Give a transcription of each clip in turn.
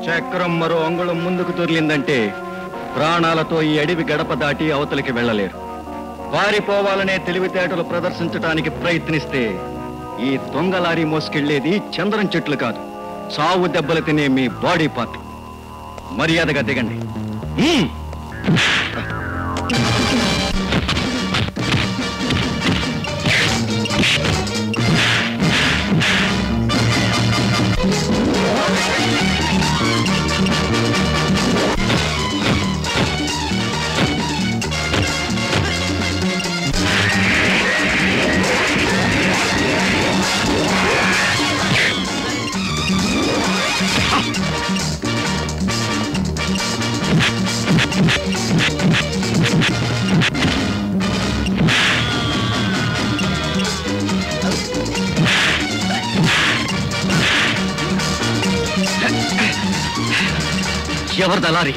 చక్రం మరో అంగుళం ముందుకు తొర్లిందంటే ప్రాణాలతో ఈ అడవి గడప దాటి అవతలికి వెళ్ళలేరు. పారిపోవాలనే తెలివితేటలు ప్రదర్శించడానికి ప్రయత్నిస్తే ఈ దొంగ లారీ మోసుకెళ్లేది చంద్రం చెట్లు కాదు, సావు దెబ్బలు తినే మీ బాడీ పార్ట్. మర్యాదగా దిగండి. ఎవరు దళారి?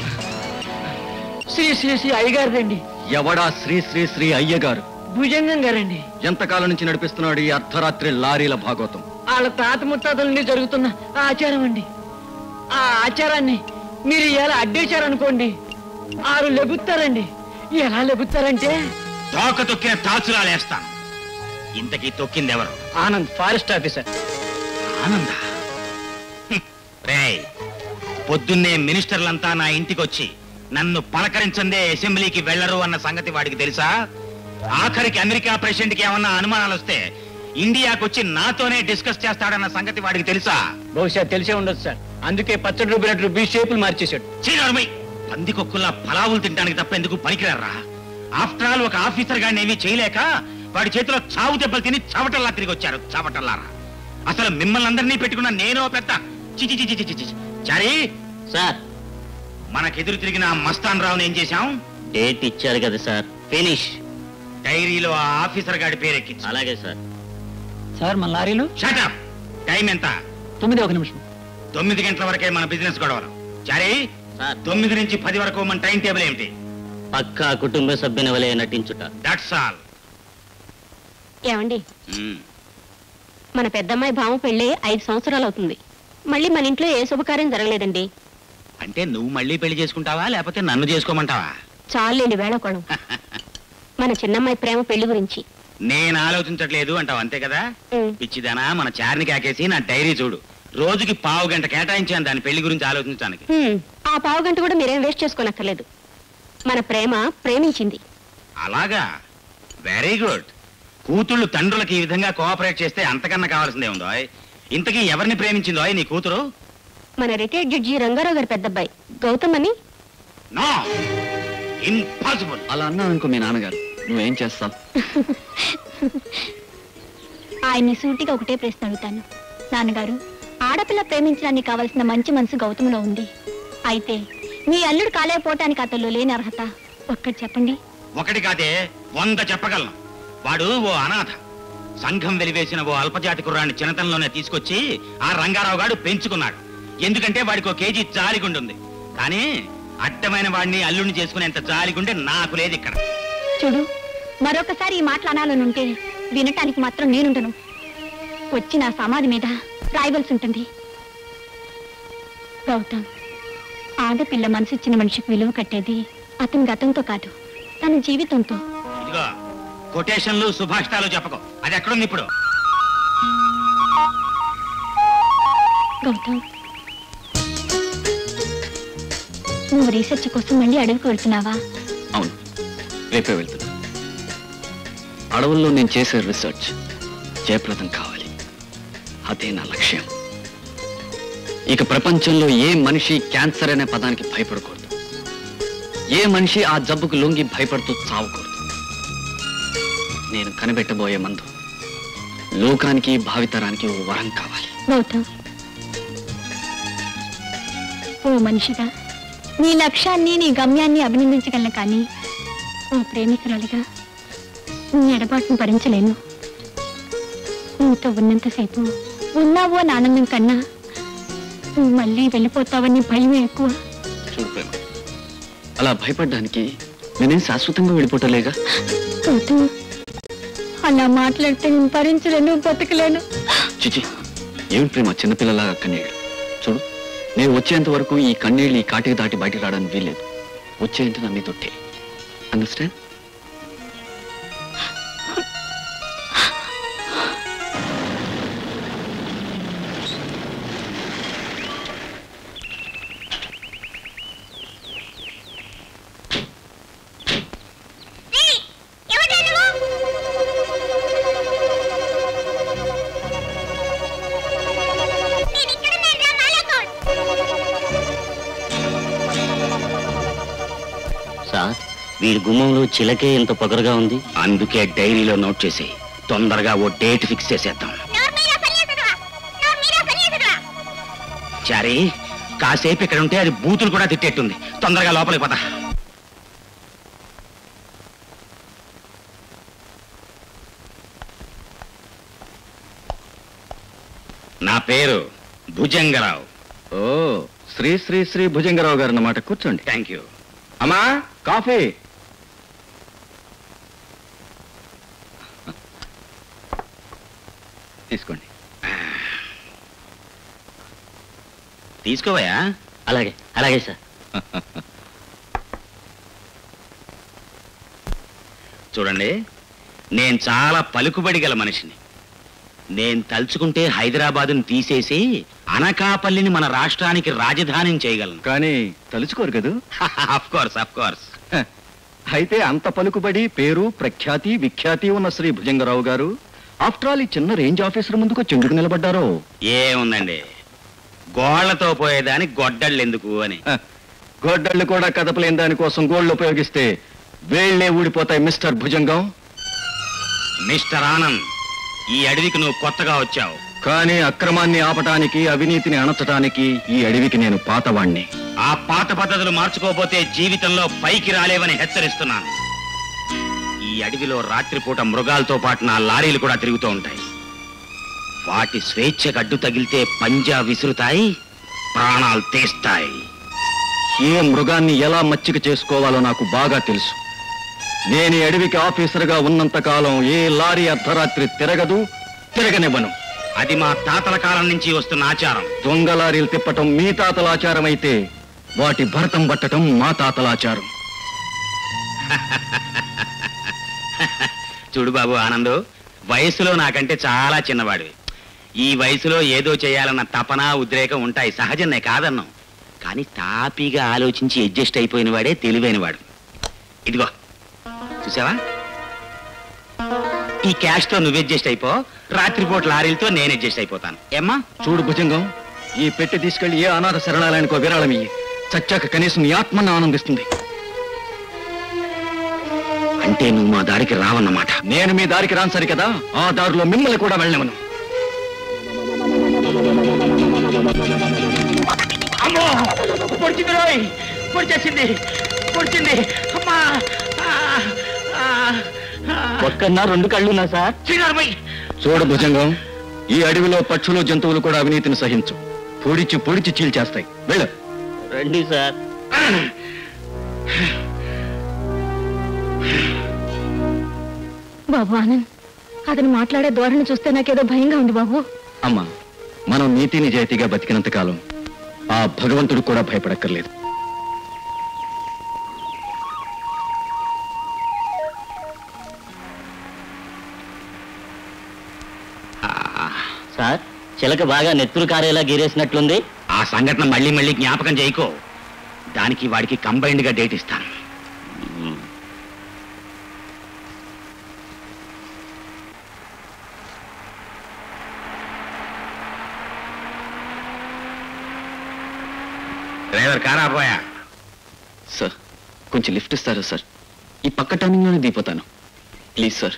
శ్రీ శ్రీ శ్రీ అయ్యగారండి. ఎవడా శ్రీ శ్రీ శ్రీ అయ్యగారు? భుజంగం గారండి. ఎంతకాలం నుంచి నడిపిస్తున్నాడు ఈ అర్ధరాత్రి లారీల భాగవతం? వాళ్ళ తాత ముత్తాతల నుండి జరుగుతున్న ఆచారం అండి. ఆ ఆచారాన్ని మీరు ఎలా అడ్డేశారనుకోండి, ఆరు లెబుతారండి. ఎలా లెబుతారంటే తోక తొక్కిన తాచురాలేస్తాను. ఇంతకీ తొక్కింది ఎవరు? Anand, forest officer. ఆనందా? రేయ్, పొద్దున్నే మినిస్టర్లంతా నా ఇంటికొచ్చి నన్ను పలకరించందే అసెంబ్లీకి వెళ్లరు అన్న సంగతి వాడికి తెలుసా? ఆఖరికి అమెరికా ప్రెసిడెంట్ కి ఏమన్నా అనుమానాలు వస్తే ఇండియాకొచ్చి నాతోనే డిస్కస్ చేస్తాడన్న సంగతి వాడికి తెలుసా? బహుశా తెలిసే ఉండదు సార్. అందుకే పచ్చడి రూపినట్టు బీ షేపులు మార్చేశాడు. చీనర్మై, పందికొక్కుల్లా పలావులు తినడానికి తప్ప ఎందుకు పనికిరారా? ఆఫ్టర్ ఆల్ ఒక ఆఫీసర్ గారిని ఏమీ చేయలేక వాడి చేతిలో చావు దెబ్బలు తిని చావటల్లా తిరిగి వచ్చారు. చావటల్లారా! అసలు మిమ్మల్ని అందరినీ పెట్టుకున్న నేనో పెద్ద చిచి చిచి చిచి చిచి. చారీ సార్, మనకెదురు తిరిగిన మస్తాన్ రావుని ఏం చేశాం? డేట్ ఇచ్చారు కదా సార్, ఫినిష్. డైరీలో ఆ ఆఫీసర్ గారి పేరెక్కి. అలాగే సార్. సార్ మన లారీలు. షటప్. టైం ఎంత? 9:01. 9 గంటల వరకే మన బిజినెస్ గొడవలు. చారీ, సార్ 9 నుంచి 10 వరకు మన టైం టేబుల్ ఏమిటి? పక్కా కుటుంబ సభ్యుని వలె నటించుట. That's all. ఏమండి, మన పెద్దమ్మాయి భామ పెళ్ళి 5 సంవత్సరాలు అవుతుంది. మళ్ళీ మన ఇంట్లో ఏ శుభకార్యం జరగలేదండి. అంటే నువ్వు మళ్ళీ పెళ్లి చేసుకుంటావా లేకపోతే నన్ను చేసుకోమంటావా? చాలండి వేళకోళం. మన చిన్నమ్మాయి ప్రేమ పెళ్లి గురించి నేను ఆలోచించట్లేదు అంటావు, అంతే కదా? పిచ్చిదానా, మన చార్ని కాకేసి నా డైరీ చూడు. రోజుకి 1/2 గంట కేటాయించాను దాని పెళ్లి గురించి ఆలోచించడానికి. ఆ 1/2 గంట కూడా మీరేం వేస్ట్ చేసుకోనక్కర్లేదు. మన ప్రేమ ప్రేమించింది. అలాగా? Very good. కూతుళ్ళు తండ్రులకి ఈ విధంగా కోఆపరేట్ చేస్తే అంతకన్నా కావాల్సిందే ఉందో. ఇంతకీ ఎవరిని ప్రేమించిందో నీ కూతురు? మన రిటైర్డ్ జడ్జి రంగారావు గారి పెద్దబ్బాయి గౌతమ్ అని. No, impossible. అలా అన్నాననుకో మీ నాన్నగారు, నువ్వేం చేస్తావు? ఆయన్ని సూటిగా ఒకటే ప్రశ్న అడుగుతాను. నాన్నగారు, ఆడపిల్ల ప్రేమించడానికి కావలసిన మంచి మనసు గౌతమ్లో ఉంది. అయితే మీ అల్లుడు కాలేకపోవటానికి అతల్లో లేని అర్హత ఒక్కటి చెప్పండి. ఒకటి కాదే 100 చెప్పగలను. వాడు ఓ అనాథ. సంఘం వెలివేసిన ఓ అల్పజాతి కుర్రాన్ని చిన్నతనంలోనే తీసుకొచ్చి ఆ రంగారావు గారు పెంచుకున్నాడు. ఎందుకంటే వాడికి 1 కేజీ జాలిగుండుంది. కానీ అడ్డమైన వాడిని అల్లుడిని చేసుకునేంత జాలిగుండే నాకు లేదు ఇక్కడ. చూడు, మరొకసారి ఈ మాటలు అనాలనుంటే వినటానికి మాత్రం నేనుండను. వచ్చి నా సమాధి మీద రాయవలసి ఉంటుంది. గౌతమ్, ఆడపిల్ల మనసు ఇచ్చిన మనిషికి విలువ కట్టేది అతని గతంతో కాదు, తన జీవితంతో. ఇదిగో కొటేషన్లు సుభాషితాలు చెప్పకు. అది ఎక్కడుంది ఇప్పుడు? గౌతమ్, నువ్వు రీసెర్చ్ కోసం మళ్ళీ అడవికి వెళ్తున్నావా? అవును, రేపే వెళ్తున్నా. అడవుల్లో నేను చేసే రీసెర్చ్ జయప్రదం కావాలి, అదే నా లక్ష్యం. ఇక ప్రపంచంలో ఏ మనిషి క్యాన్సర్ అనే పదానికి భయపడకూడదు. ఏ మనిషి ఆ జబ్బుకు లొంగి భయపడుతూ చావకూడదు. నేను కనిపెట్టబోయే మందు లోకానికి భావితరానికి ఓ వరం కావాలి. గౌతమ్, ఓ మనిషిగా నీ లక్ష్యాన్ని నీ గమ్యాన్ని అభినందించగలను, కానీ ఓ ప్రేమికురాలిగా నీ ఎడబాటును భరించలేను. నీతో ఉన్నంతసేపు ఉన్నావో అని ఆనందం కన్నా నువ్వు మళ్ళీ వెళ్ళిపోతావని భయమే ఎక్కువ. చూడు ప్రేమ, అలా భయపడ్డానికి నేనేం శాశ్వతంగా వెళ్ళిపోవటలేగా. గౌతమ్, అలా మాట్లాడితే నేను భరించలేను, బతకలేను. చిచి, ఏమిటి ప్రేమ చిన్నపిల్లలాగా కన్నీళ్ళు? చూడు, నేను వచ్చేంత వరకు ఈ కన్నీళ్ళు ఈ కాటికి దాటి బయటకు రావడానికి వీల్లేదు. వచ్చేంత నా మీ తొట్టే. అండర్స్టాండ్? సార్, వీడి గుమ్మంలో చిలకే ఎంత పొగరుగా ఉంది. అందుకే డైరీలో నోట్ చేసి తొందరగా ఓ డేట్ ఫిక్స్ చేసేద్దాం. చారీ, కాసేపు ఇక్కడ ఉంటే అది బూతులు కూడా తిట్టేట్టుంది. తొందరగా లోపలికి పద. నా పేరు భుజంగరావు. ఓ, శ్రీ శ్రీ శ్రీ భుజంగరావు గారు అన్నమాట. కూర్చోండి. Thank you. అమ్మా, కాఫీ. తీసుకోండి. తీసుకోవయా? అలాగే అలాగే సార్. చూడండి, నేను చాలా పలుకుబడి గల మనిషిని. నేను తలుచుకుంటే హైదరాబాదుని తీసేసి అనకాపల్లిని మన రాష్ట్రానికి రాజధాని చేయగలను. కానీ తలుచుకోరు కదూ. Of course, of course. అయితే అంత పలుకుబడి, పేరు, ప్రఖ్యాతి, విఖ్యాతి ఉన్న శ్రీ భుజంగరావు గారు ఆఫ్టర్ ఆల్ ఈ చిన్న రేంజ్ ఆఫీసర్ ముందుకు చెందుకు నిలబడ్డారో. ఏముందండి, గోళ్లతో పోయేదాని గొడ్డళ్ళు ఎందుకు అని. గొడ్డళ్ళు కూడా కదపలేని దానికోసం గోళ్లు ఉపయోగిస్తే వేళ్లే ఊడిపోతాయి మిస్టర్ భుజంగం. మిస్టర్ ఆనంద్, ఈ అడవికి నువ్వు కొత్తగా వచ్చావు. కానీ అక్రమాన్ని ఆపటానికి, అవినీతిని అణచటానికి ఈ అడవికి నేను పాతవాణ్ణి. ఆ పాత పద్ధతులు మార్చుకోకపోతే జీవితంలో పైకి రాలేవని హెచ్చరిస్తున్నాను. ఈ అడవిలో రాత్రిపూట మృగాలతో పాటు నా లారీలు కూడా తిరుగుతూ ఉంటాయి. వాటి స్వేచ్ఛకు అడ్డు తగిలితే పంజా విసురుతాయి, ప్రాణాలు తీస్తాయి. ఏ మృగాన్ని ఎలా మచ్చిక చేసుకోవాలో నాకు బాగా తెలుసు. నేను ఈ అడవికి ఆఫీసర్గా ఉన్నంత కాలం ఏ లారీ అర్ధరాత్రి తిరగదు, తిరగనివ్వను. అది మా తాతల కాలం నుంచి వస్తున్న ఆచారం. దొంగ లారీలు తిప్పటం మీ తాతల ఆచారం అయితే వాటి భరతం పట్టటం మా తాతల ఆచారం. చూడు బాబు ఆనందు, వయసులో నాకంటే చాలా చిన్నవాడివి. ఈ వయసులో ఏదో చేయాలన్న తపన, ఉద్రేకం ఉంటాయి, సహజమే, కాదన్నాం. కానీ తాపీగా ఆలోచించి అడ్జస్ట్ అయిపోయిన వాడే తెలివైనవాడు. ఇదిగో చూసావా, ఈ క్యాష్ తో నువ్వు అడ్జస్ట్ అయిపో, రాత్రిపూట లారీలతో నేను అడ్జస్ట్ అయిపోతాను. ఏమ్మా? చూడు భుజంగం, ఈ పెట్టి తీసుకెళ్లి ఏ అనాథ శరణాలయానికో విరాళమియ్యి. చచ్చాక కనీసం నీ ఆత్మను ఆనందిస్తుంది. అంటే నువ్వు మా దారికి రావన్నమాట. నేను మీ దారికి రాను సరి కదా, ఆ దారిలో మిమ్మల్ని కూడా వెళ్ళమను. అమ్మో, పొడిచింది రోయ్, పొడిచేసింది, పొడిచింది. అమ్మా, ఒక్కన్నా రెండు కళ్ళున్నా సార్. చూడు భుజంగం, ఈ అడవిలో పక్షులు, జంతువులు కూడా అవినీతిని సహించు. పొడిచి పొడిచి చీల్చేస్తాయి. వెళ్ళు. రండి సార్. బాబు ఆనంద్, అతను మాట్లాడే ధోరణి చూస్తే నాకేదో భయంగా ఉంది బాబు. అమ్మా, మనం నీతి నిజాయితీగా బతికినంత కాలం ఆ భగవంతుడు కూడా భయపడక్కర్లేదు. సార్, చిలక బాగా నెత్తురు కారేలా గీరేసినట్లుంది. ఆ సంఘటన మళ్ళీ మళ్ళీ జ్ఞాపకం చేయకో. దానికి వాడికి కంబైన్డ్ గా డేట్ ఇస్తాను. డ్రైవర్ కార్ ఆపోయా. సార్, కొంచెం లిఫ్ట్ ఇస్తారా సార్? ఈ పక్క టర్నింగ్ లోనే దిగిపోతాను ప్లీజ్ సార్.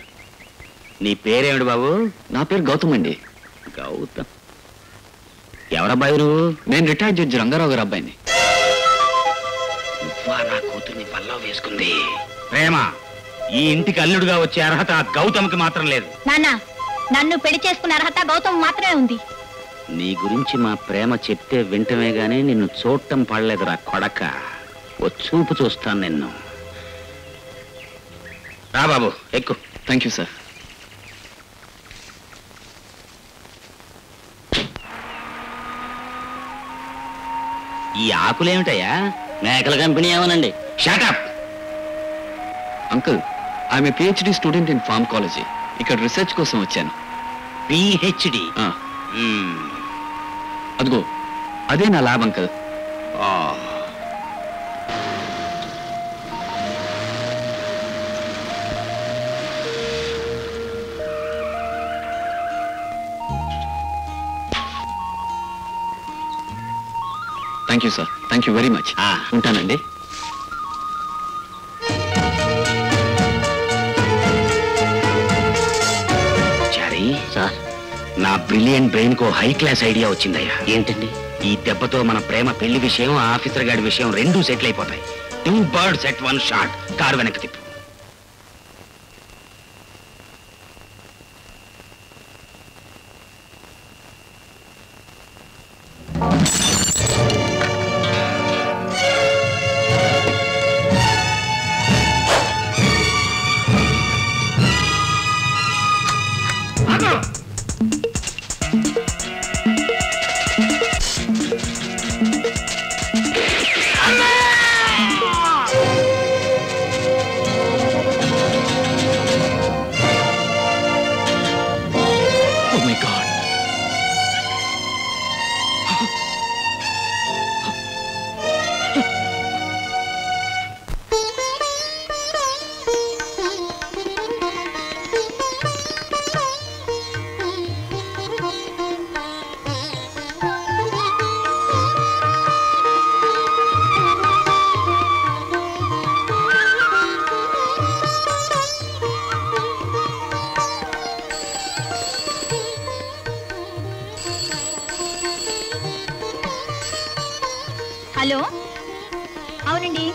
నీ పేరేమిటి బాబు? నా పేరు గౌతమ్ అండి. గౌతమ్. ఎవరబ్బాయి నువ్వు? నేను రిటైర్డ్ జడ్జి రంగారావు గారు అబ్బాయిని. నువ్వా నా కూతుర్ని పల్లం వేసుకుంది? ప్రేమ, ఈ ఇంటికి అల్లుడుగా వచ్చే అర్హత గౌతమ్కి మాత్రం లేదు. నాన్న, నన్ను పెళ్లి చేసుకునే అర్హత గౌతమ్ మాత్రమే ఉంది. నీ గురించి మా ప్రేమ చెప్తే వింటమే గానీ నిన్ను చూడటం పడలేదురా కొడక. ఓ చూపు చూస్తాను నిన్ను. రా బాబు, ఎక్కు. Thank you sir. ఈ ఆకులేమిటయ్యా? మేకల కంపెనీ ఏమోనండి. Shut up. Uncle, I'm a PhD student in pharmacology. ఇక్కడ రీసెర్చ్ కోసం వచ్చాను. పిహెచ్డి? అదిగో అదే నా lab uncle. Thank you sir. Thank you very much. ఉంటానండి. చారీ సార్, నా బ్రిలియంట్ బ్రెయిన్ కో హై క్లాస్ ఐడియా వచ్చిందయ్యా. ఏంటండి? ఈ దెబ్బతో మన ప్రేమ పెళ్లి విషయం, ఆఫీసర్ గారి విషయం రెండూ సెటిల్ అయిపోతాయి. 2 birds at 1 shot. కారు వెనక్కి తిప్పు. హలో, అవునండి.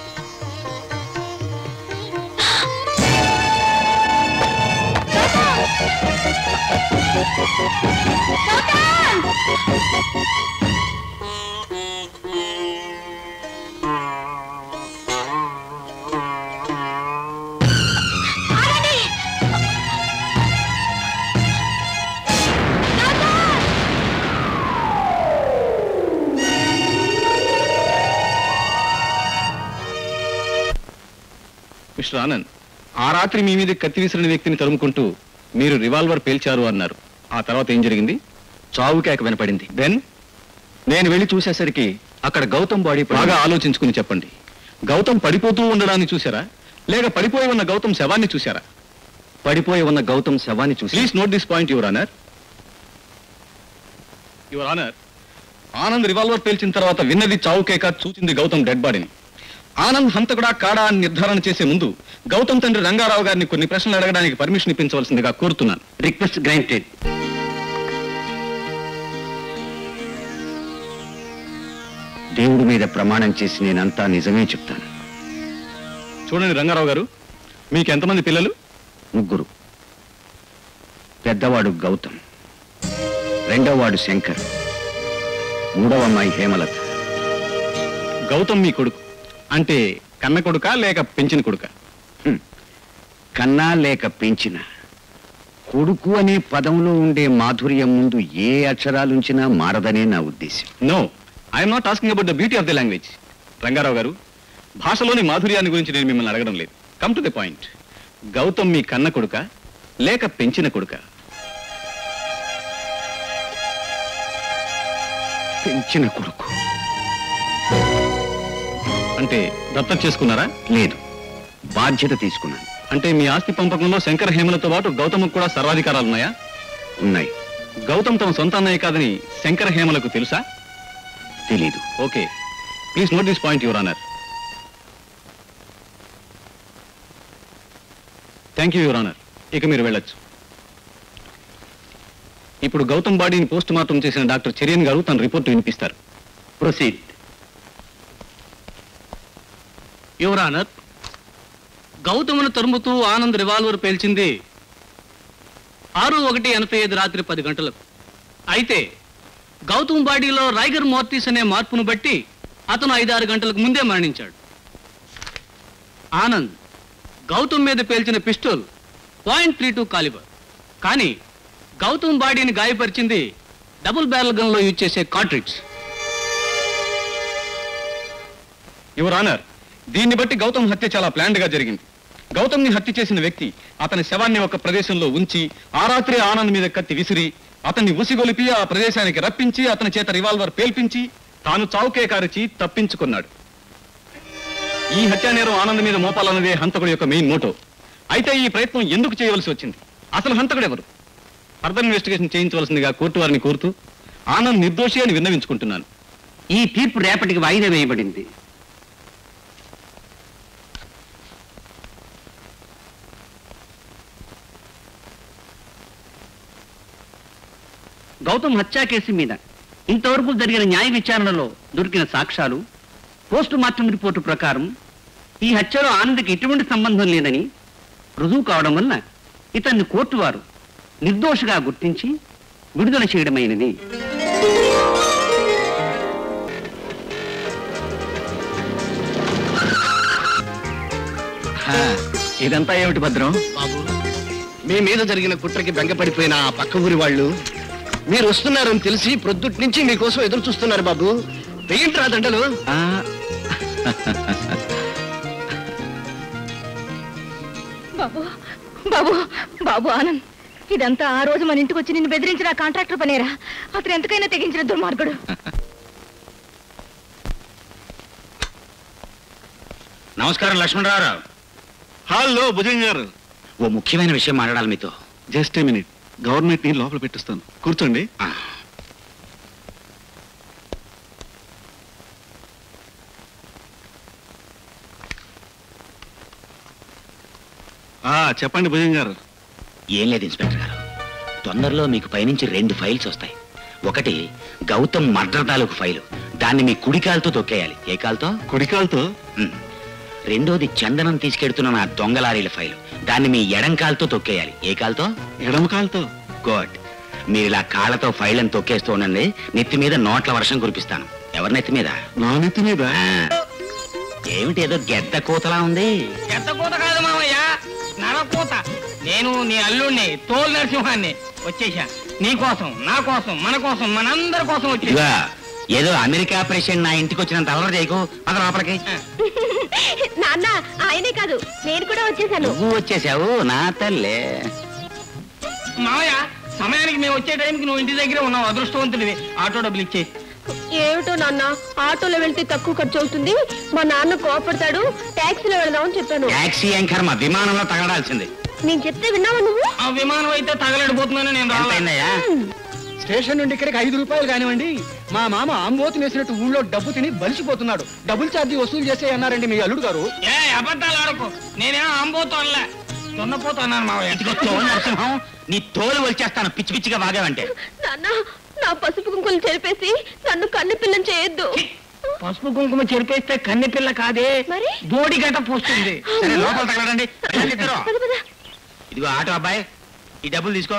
మిస్టర్ ఆనంద్, ఆ రాత్రి మీ మీద కత్తి విసిరిన వ్యక్తిని తరుముకుంటూ మీరు రివాల్వర్ పేల్చారు అన్నారు. ఆ తర్వాత ఏం జరిగింది? చావు కేక వినపడింది. దెన్ నేను వెళ్ళి చూసేసరికి అక్కడ గౌతమ్ బాడీ. బాగా ఆలోచించుకుని చెప్పండి. గౌతమ్ పడిపోతూ ఉండడాన్ని చూసారా, లేక పడిపోయి ఉన్న గౌతమ్ శవాన్ని చూసారా? పడిపోయి ఉన్న గౌతమ్ శవాన్ని చూసి. Please note this point your honour. Your honour, Anand revolver పేల్చిన తర్వాత విన్నది చావు కేక, చూసింది గౌతమ్ డెడ్ బాడీని. ఆనంద్ హంతకుడా కాడా అని నిర్ధారణ చేసే ముందు గౌతమ్ తండ్రి రంగారావు గారిని కొన్ని ప్రశ్నలు అడగడానికి పర్మిషన్ ఇప్పించవలసిందిగా కోరుతున్నాను. Request granted. దేవుడి మీద ప్రమాణం చేసి నేనంతా నిజమే చెప్తాను. చూడండి రంగారావు గారు, మీకు ఎంతమంది పిల్లలు? 3. పెద్దవాడు గౌతమ్, రెండోవాడు శంకర్, 3వ అమ్మాయి హేమలత. గౌతమ్ మీ కొడుకు అంటే కన్న కొడుక లేక పెంచిన కొడుక? కన్నా లేక పెంచిన. కొడుకు అనే పదంలో ఉండే మాధుర్యం ముందు ఏ అక్షరాలుంచినా మారదనే నా ఉద్దేశం. No, I'm not asking about the beauty of the language. Rangarao garu, భాషలోని మాధుర్యాన్ని గురించి నేను మిమ్మల్ని అడగడం లేదు. Come to the point. Gautam మీ కన్న కొడుక లేక పెంచిన కొడుక? పెంచిన కొడుకు. అంటే దత్తత చేసుకున్నారా? లేదు, బాధ్యత తీసుకున్నాను. అంటే మీ ఆస్తి పంపకంలో శంకర్ హేమలతో పాటు గౌతమ్కు కూడా సర్వాధికారాలున్నాయా? ఉన్నాయి. గౌతమ్ తమ సొంత అన్నయ్య కాదని శంకర్ హేమలకు తెలుసా? తెలీదు. Okay, please note this point your honour. Thank you your honour. ఇక మీరు వెళ్ళొచ్చు. ఇప్పుడు గౌతమ్ బాడీని పోస్ట్ మార్టం చేసిన డాక్టర్ చరియన్ గారు తన రిపోర్ట్ వినిపిస్తారు. ప్రొసీడ్. యువర్ ఆనర్, గౌతమును తరుముతూ ఆనంద్ రివాల్వర్ పేల్చింది 6/1/85 రాత్రి 10 గంటలకు. అయితే గౌతమ్ బాడీలో రైగర్ మార్టిస్ అనే మార్పును బట్టి అతను 5-6 గంటలకు ముందే మరణించాడు. ఆనంద్ గౌతమ్ మీద పేల్చిన పిస్టల్ .32 కాలిబర్. కానీ గౌతమ్ బాడీని గాయపరిచింది డబుల్ బ్యారల్ గన్ లో యూజ్ చేసే కార్ట్రిడ్జ్. యువర్ ఆనర్, దీన్ని బట్టి గౌతమ్ హత్య చాలా ప్లాన్డ్ గా జరిగింది. గౌతమ్ ని హత్య చేసిన వ్యక్తి అతని శవాన్ని ఒక ప్రదేశంలో ఉంచి ఆ రాత్రి ఆనంద్ మీద కత్తి విసిరి అతన్ని ఉసిగొలిపి ఆ ప్రదేశానికి రప్పించి అతని చేత రివాల్వర్ పేల్పించి తాను చావుకే కారిచి తప్పించుకున్నాడు. ఈ హత్యా నేరం ఆనంద్ మీద మోపాలన్నదే హంతకుడి యొక్క మెయిన్ మోటో. అయితే ఈ ప్రయత్నం ఎందుకు చేయవలసి వచ్చింది? అసలు హంతకుడు ఎవరు? ఫర్దర్ ఇన్వెస్టిగేషన్ చేయించవలసిందిగా కోర్టు వారిని కోరుతూ ఆనంద్ నిర్దోషి అని విన్నవించుకుంటున్నాను. ఈ తీర్పు రేపటికి వాయిదా వేయబడింది. గౌతమ్ హత్యా కేసు మీద ఇంతవరకు జరిగిన న్యాయ విచారణలో దొరికిన సాక్ష్యాలు, పోస్ట్ మార్టం రిపోర్టు ప్రకారం ఈ హత్యలో ఆనంద్కి ఎటువంటి సంబంధం లేదని రుజువు కావడం వల్ల ఇతన్ని కోర్టు వారు నిర్దోషిగా గుర్తించి విడుదల చేయడమైనది. ఇదంతా ఏమిటి భద్రం? బాబు, మీ మీద జరిగిన కుట్రకి బెంగపడిపోయిన ఆ పక్క ఊరి వాళ్ళు మీరు వస్తున్నారని తెలిసి ప్రొద్దుటి నుంచి మీకోసం ఎదురు చూస్తున్నారు బాబు. వెయ్యంట్రా దండలు. బాబు బాబు బాబు ఆనంద్, ఇదంతా ఆ రోజు మన ఇంటికి వచ్చి నిన్ను బెదిరించిన కాంట్రాక్టర్ పనేరా? అతను ఎంతకైనా తెగించిన దుర్మార్గుడు. నమస్కారం లక్ష్మణరావు. హలో భుజంగ గారు, ఓ ముఖ్యమైన విషయం మాట్లాడాలి మీతో. Just a minute. గవర్నమెంట్ ని లోపల పెట్టిస్తాను, కూర్చోండి. చెప్పండి భుజంగ గారు. ఏం లేదు ఇన్స్పెక్టర్ గారు, తొందరలో మీకు పైనుంచి 2 ఫైల్స్ వస్తాయి. ఒకటి గౌతమ్ మర్డర్ తాలూకు ఫైలు, దాన్ని మీ కుడికాలతో తొక్కేయాలి. ఏ కాలుతో? కుడికాలతో. రెండోది చందనం తీసుకెడుతున్న నా దొంగ లారీల ఫైలు, దాన్ని మీ ఎడం కాలుతో తొక్కేయాలి. ఏ కాలుతో? ఎడమ కాలుతో. గుడ్. మీరు ఇలా కాళ్ళతో ఫైళ్ళని తొక్కేస్తూ ఉండండి, నెత్తి మీద నోట్ల వర్షం కురిపిస్తాను. ఎవరి నెత్తి మీద? నా నెత్తి మీద. ఏమిటి ఏదో గెద్ద కూతలా ఉంది? ఎంత కూత కాదు మామయ్య, నరకూత. నేను నీ అల్లుడిని, తోలు నరసింహాన్ని. వచ్చేసా నీ కోసం, నా కోసం, మన కోసం, మనందరి కోసం వచ్చేసా. ఇదిగా ఏదో అమెరికా ప్రెసిడెంట్ నా ఇంటికి వచ్చినంత అలవాటు చేయకు. పద లోపలికి. నాన్న, ఆయనే కాదు, నేను కూడా వచ్చేసాను. నువ్వు వచ్చేసావు నా తల్లే. మామయ్య, సమయానికి మేము వచ్చే టైంకి నువ్వు ఇంటి దగ్గరే ఉన్నావు. అదృష్టవంతుడివి. ఆటో డబ్బులు ఇచ్చే. ఏమిటో నాన్న, ఆటోలో వెళ్తే తక్కువ ఖర్చు అవుతుంది, మా నాన్న కోపడతాడు, టాక్సీలో వెళ్దామని చెప్పాను. టాక్సీ ఏం కర్మ, విమానంలో తగలడాల్సింది. నేను చెప్తే విన్నావా నువ్వు? ఆ విమానం అయితే తగలడిపోతుందని నేను రాలేదు. ఎంతైందయ్యా? స్టేషన్ నుండి ఇక్కడికి 5 రూపాయలు కానివ్వండి. మా మామ ఆంబోతు వేసినట్టు ఊళ్ళో డబ్బు తిని బలిసిపోతున్నాడు. డబుల్ ఛార్జీ వసూలు చేసే అన్నారండి మీ అల్లుడు గారు. ఏ అబద్ధాలు ఆడకు. నేనేం అంబోతు అనలే, దున్నపోతు అన్నాను మామయ్య. ఇదిగో తోలు నరసింహం, నీ తోలు వచ్చేస్తాను పిచ్చి పిచ్చిగా వాగావంటే. నాన్న, నా పసుపు కుంకులు చెరిపేసి నన్ను కన్ను పిల్లని చేయొద్దు. పసుపు కుంకుమ చెరిపేస్తే కన్నె పిల్ల కాదే, మరి? బోడి గట పోస్తుంది. సరే లోపల తగలడండి. ఇద్దరు. పద, పద. ఇదిగో ఆటో అబ్బాయి, ఈ డబ్బులు తీసుకో.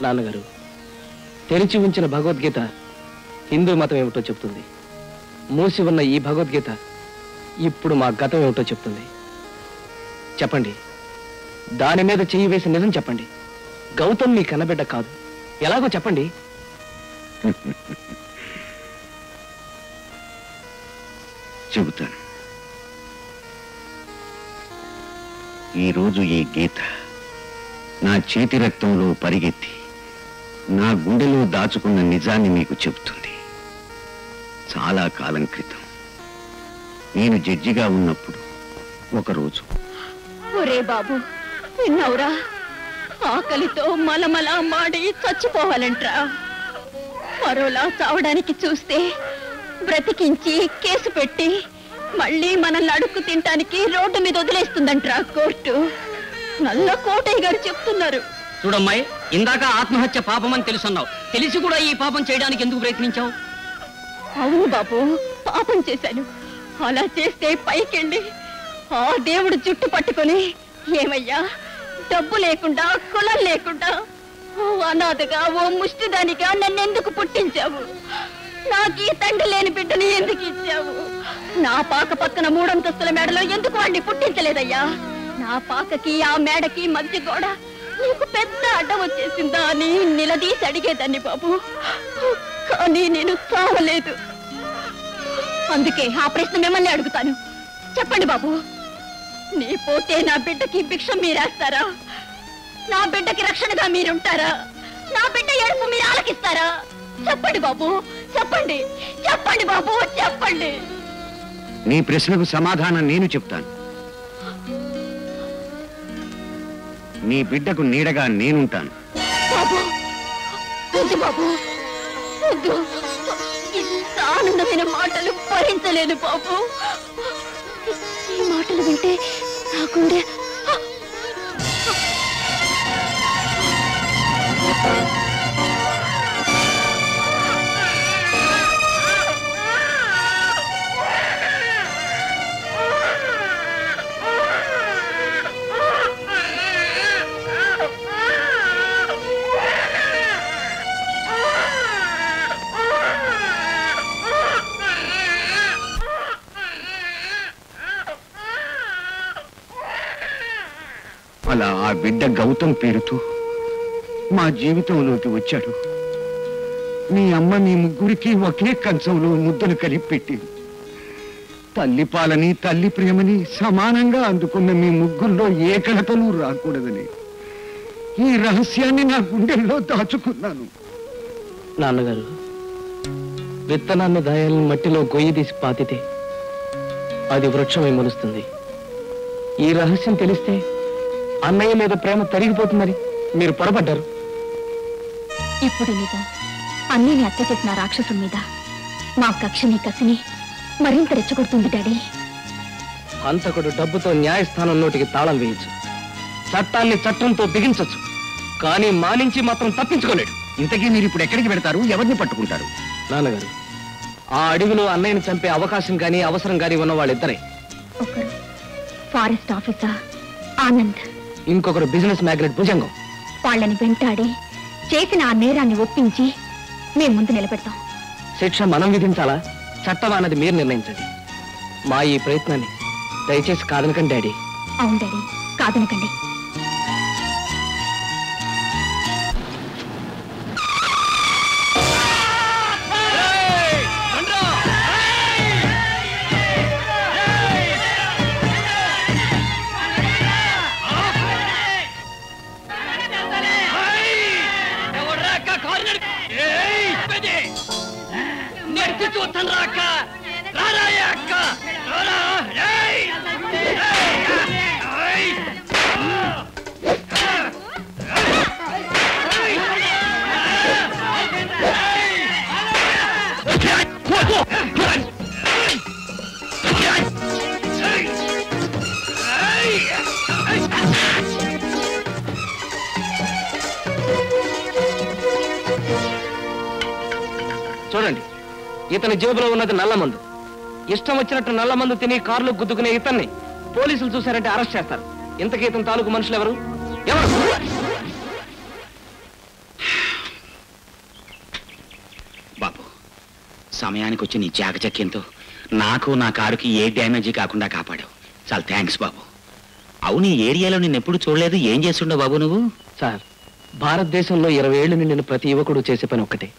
నాన్నగారు, తెరిచి ఉంచిన భగవద్గీత హిందూ మతం ఏమిటో చెప్తుంది. మూసి ఉన్న ఈ భగవద్గీత ఇప్పుడు మా గతం ఏమిటో చెప్తుంది. చెప్పండి, దాని మీద చెయ్యి వేసి నిజం చెప్పండి. గౌతమ్ మీ కన్నబిడ్డ కాదు, ఎలాగో చెప్పండి. చెబుతాను. ఈరోజు ఈ గీత నా చేతి రక్తంలో పరిగెత్తి నా గుండెలో దాచుకున్న నిజాన్ని మీకు చెబుతుంది. చాలా కాలం క్రితం నేను జడ్జిగా ఉన్నప్పుడు ఒకరోజు. ఒరే బాబు, విన్నావురా? ఆకలితో మలమల మాడి చచ్చిపోవాలంట్రా. మరోలా చావడానికి చూస్తే బ్రతికించి కేసు పెట్టి మళ్ళీ మనల్ని అడుక్కు తినటానికి రోడ్డు మీద వదిలేస్తుందంట్రా కోర్టు. నల్ల కోటయ్య గారు చెప్తున్నారు. చూడమ్మాయి, ఇందాక ఆత్మహత్య పాపమని తెలుసున్నావు. తెలిసి కూడా ఈ పాపం చేయడానికి ఎందుకు ప్రయత్నించావు? అవును బాబు, పాపం చేశాను. అలా చేస్తే పైకెళ్ళి ఆ దేవుడు జుట్టు పట్టుకొని, ఏమయ్యా డబ్బు లేకుండా కులం లేకుండా ఓ అనాథగా ఓ ముష్టిదానిగా నన్నెందుకు పుట్టించావు? నాకీ తండ్రి లేని బిడ్డని ఎందుకు ఇచ్చావు? నా పాక పక్కన 3 అంతస్తుల మేడలో ఎందుకు వాడిని పుట్టించలేదయ్యా? నా పాకకి ఆ మేడకి మధ్య గోడ నీకు పెద్ద అడ్డం వచ్చేసిందా అని నిలదీసి అడిగేదాన్ని బాబు. కానీ నేను చావలేదు. అందుకే ఆ ప్రశ్న మిమ్మల్ని అడుగుతాను. చెప్పండి బాబు, నీ పోతే నా బిడ్డకి భిక్ష మీరేస్తారా? నా బిడ్డకి రక్షణగా మీరుంటారా? నా బిడ్డ ఏడుపు మీరు ఆలకిస్తారా? చెప్పండి బాబు, చెప్పండి. చెప్పండి బాబు, చెప్పండి. నీ ప్రశ్నకు సమాధానం నేను చెప్తాను. నీ బిడ్డకు నీడగా నేనుంటాను. బాబు వద్దు బాబు, వద్దు. ఇంత ఆనందమైన మాటలు భరించలేను బాబు. ఈ మాటలు వింటే నాకుండే అలా ఆ బిడ్డ గౌతమ్ పేరుతో మా జీవితంలోకి వచ్చాడు. మీ అమ్మ మీ ముగ్గురికి ఒకే కంచంలో ముద్దలు కలిపి పెట్టింది. తల్లి పాలని తల్లి ప్రేమని సమానంగా అందుకున్న మీ ముగ్గుల్లో ఏ కలతలు రాకూడదని ఈ రహస్యాన్ని నా గుండెల్లో దాచుకున్నాను. నాన్నగారు, విత్తనాన్ని దాయాలను మట్టిలో గొయ్యి తీసి పాతితే అది వృక్షమై మొలుస్తుంది. ఈ రహస్యం తెలిస్తే అన్నయ్య మీద ప్రేమ తరిగిపోతుందని మీరు పొరపడ్డారు. ఇప్పుడు నిజం అన్నీని హత్య చేసిన రాక్షసుల మీద మా కక్షని కసిని మరింత రెచ్చగొడుతుంది డాడీ. హంతకుడు డబ్బుతో న్యాయస్థానం నోటికి తాళం వేయచ్చు, చట్టాన్ని చట్టంతో బిగించచ్చు, కానీ మానించి మాత్రం తప్పించుకోలేడు. ఇంతకీ మీరు ఇప్పుడు ఎక్కడికి పెడతారు? ఎవరిని పట్టుకుంటారు? నాన్నగారు, ఆ అడవిలో అన్నయ్యని చంపే అవకాశం కానీ అవసరం కానీ ఉన్న వాళ్ళిద్దరే. ఒకరు ఫారెస్ట్ ఆఫీసర్ ఆనంద్, ఇంకొకరు బిజినెస్ మ్యాగ్నెట్ భుజంగం. వాళ్ళని వెంటాడి చేసిన ఆ నేరాన్ని ఒప్పించి మేము ముందు నిలబెడతాం. శిక్ష మనం విధించాలా, చట్టం అన్నది మీరు నిర్ణయించండి. మా ఈ ప్రయత్నాన్ని దయచేసి కాదనకండి డాడీ. అవును డాడీ, కాదనకండి. చూడండి, ఇతని జేబులో ఉన్నది నల్ల మందు. ఇష్టం వచ్చినట్టు నల్ల మందు తిని కారులో గుద్దుకునే ఇతన్ని పోలీసులు చూశారంటే అరెస్ట్ చేస్తారు. ఇంతకీ ఇతని తాలూకు మనుషులు ఎవరు? బాబు, సమయానికి వచ్చి నీ చాకచక్యంతో నాకు నా కారుకి ఏ డ్యామేజీ కాకుండా కాపాడావు. చాలా థ్యాంక్స్ బాబు. అవును, ఈ ఏరియాలో నిన్ను ఎప్పుడు చూడలేదు. ఏం చేస్తుండవు బాబు నువ్వు? సార్, భారతదేశంలో 20 ఏళ్లు నిండిన ప్రతి యువకుడు చేసే పని ఒక్కటే,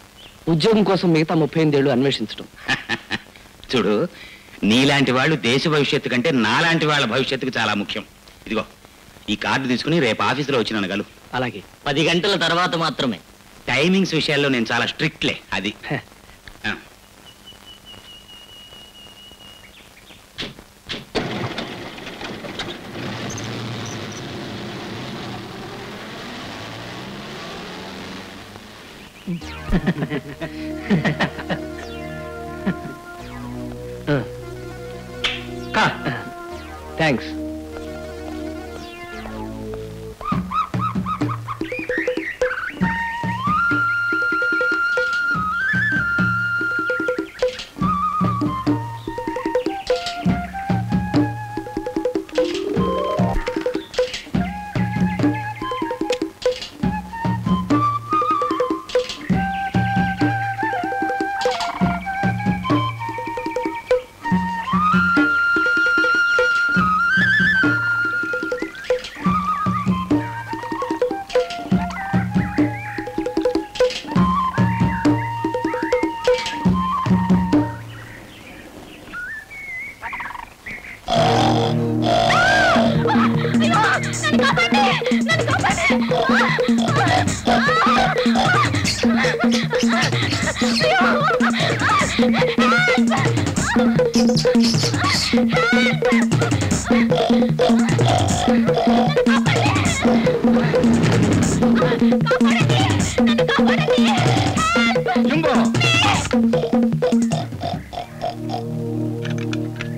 ఉద్యోగం కోసం మిగతా 38 ఏళ్లు అన్వేషించడం. చూడు, నీలాంటి వాళ్ళు దేశ భవిష్యత్తు కంటే నాలాంటి వాళ్ళ భవిష్యత్తుకు చాలా ముఖ్యం. ఇదిగో ఈ కార్డు తీసుకుని రేపు ఆఫీసులో వచ్చి నన్ను కలు. అలాగే. 10 గంటల తర్వాత మాత్రమే. టైమింగ్స్ విషయాల్లో నేను చాలా స్ట్రిక్ట్లే. అది ఆ. థ్యాంక్స్.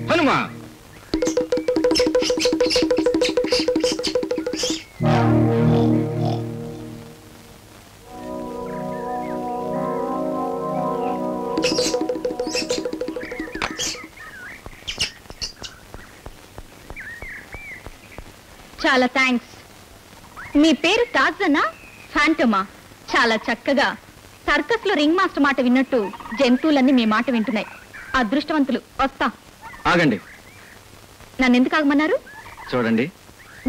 హనుమా, చాలా థ్యాంక్స్. మీ పేరు తాజనా ఫ్యాంటమా? చాలా చక్కగా సర్కస్ లో రింగ్ మాస్టర్ మాట విన్నట్టు జంతువులన్నీ మీ మాట వింటున్నాయి. అదృష్టవంతులు. వస్తా. ఆగండి. నన్ను ఎందుకు ఆగమన్నారు? చూడండి,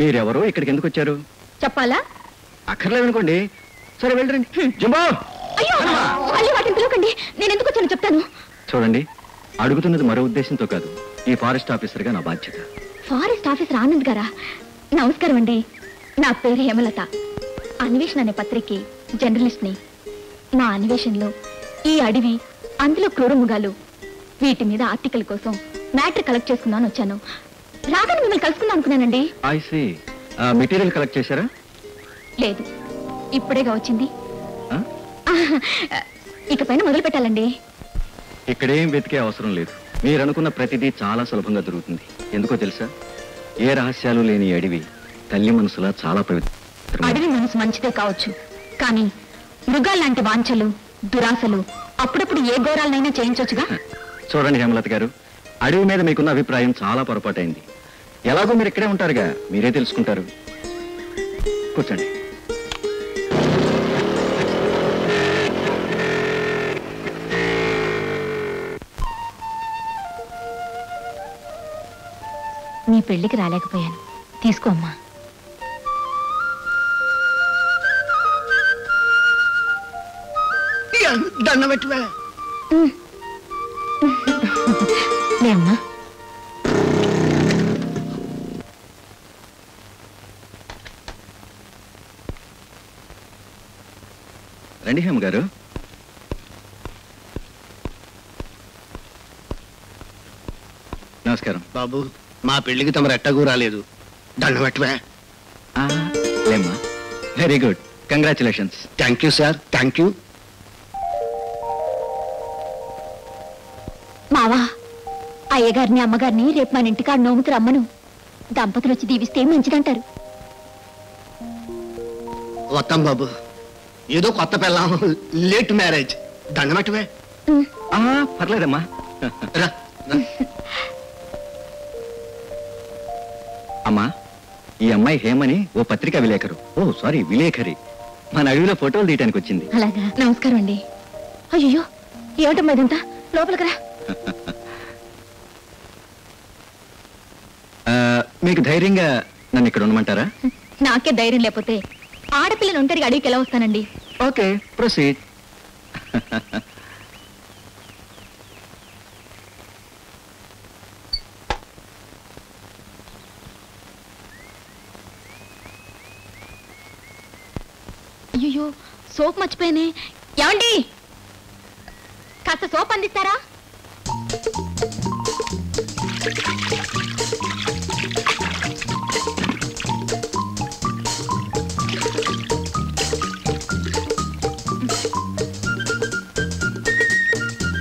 మీరెవరు, ఇక్కడికి ఎందుకు వచ్చారు? చెప్పాలా? అక్కర్లేదనుకోండి. సరే వెళ్ళండి. జంబో, అయ్యో, మళ్ళీ వాటిని పిలవకండి. నేను ఎందుకు వచ్చాను చెప్తాను. చూడండి, అడుగుతున్నది మరో ఉద్దేశంతో కాదు. ఈ ఫారెస్ట్ ఆఫీసర్గా నా బాధ్యత. ఫారెస్ట్ ఆఫీసర్ ఆనంద్ గారా? నమస్కారం అండి. నా పేరు హేమలత. అన్వేషణ అనే పత్రిక జర్నలిస్ట్ ని. మా అన్వేషణలో ఈ అడవి, అందులో క్రూరముగాలు, వీటి మీద ఆర్టికల్ కోసం మ్యాటర్ కలెక్ట్ చేసుకుందామని వచ్చాను. రాగానే మిమ్మల్ని కలుసుకుందాం అనుకున్నానండి. I see. మెటీరియల్ కలెక్ట్ చేశారా? లేదు, ఇప్పుడేగా వచ్చింది. ఆ? ఇకపైన మొదలు పెట్టాలండి. ఇక్కడేం వెతికే అవసరం లేదు. మీరు అనుకున్న ప్రతిదీ చాలా సులభంగా దొరుకుతుంది. ఎందుకో తెలుసా? ఏ రహస్యాలు లేని అడవి తల్లి మనసులా చాలా పవిత్రం. అడవి మనసు మంచిదే కావచ్చు, కానీ మృగాల్లాంటి వాంఛలు, దురాశలు అప్పుడప్పుడు ఏ ఘోరాలనైనా చేయించొచ్చుగా. చూడండి హేమలత గారు, అడవి మీద మీకున్న అభిప్రాయం చాలా పొరపాటైంది. ఎలాగో మీరు ఇక్కడే ఉంటారుగా, మీరే తెలుసుకుంటారు. కూర్చోండి. నీ పెళ్లికి రాలేకపోయాను. తీసుకో అమ్మా. దండం పెట్టువే. అమ్మా, రండి హేమ గారు. నమస్కారం బాబు, మా పెళ్లికి తమరు ఎట్టగూ రాలేదు. దండం పెట్టువే. లేమ్మా. Very good, congratulations. Thank you sir, thank you. మావా, అయ్యగారిని అమ్మగారిని రేపు మన ఇంటికాడ నోముతు రమ్మను. దంపతులు వచ్చి దీవిస్తే మంచిదంటారు. వస్తాం బాబు. ఏదో కొత్త పెళ్ళాం, లేట్ మ్యారేజ్. దండం పెట్టువే. పర్లేదమ్మా. రా, రా. అమ్మా, ఈ అమ్మాయి హేమని ఓ పత్రికా విలేకరు. విలేకరి. మన అడవిలో ఫోటోలు తీయటానికి వచ్చింది. అలాగా, నమస్కారం అండి. అయ్యో, ఏమిటమ్మా ఇదంతా? లోపలికి రా. మీకు ధైర్యంగా నన్ను ఇక్కడ ఉండమంటారా? నాకే ధైర్యం లేకపోతే ఆడపిల్లని ఒంటరిగా అడవికి ఎలా వస్తానండి? Okay, proceed. అయ్యో, సోప్ మర్చిపోయానే. ఏమండి, కాస్త సోప్ అందిస్తారా?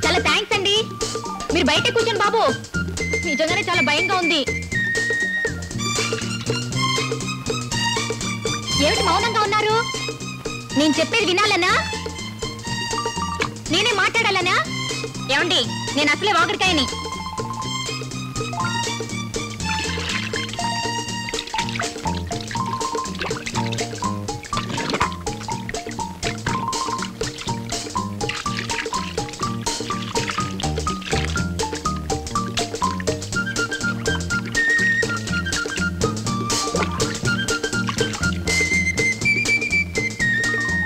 చాలా థ్యాంక్స్ అండి. మీరు బయట కూర్చోండి బాబు. నిజంగానే చాలా భయంగా ఉంది. ఏమిటి మౌనంగా ఉన్నారు? నేను చెప్పేది వినాలనా? నేనే మాట్లాడాలనా? ఏమండి, నేను అసలే వాగుడికాయని.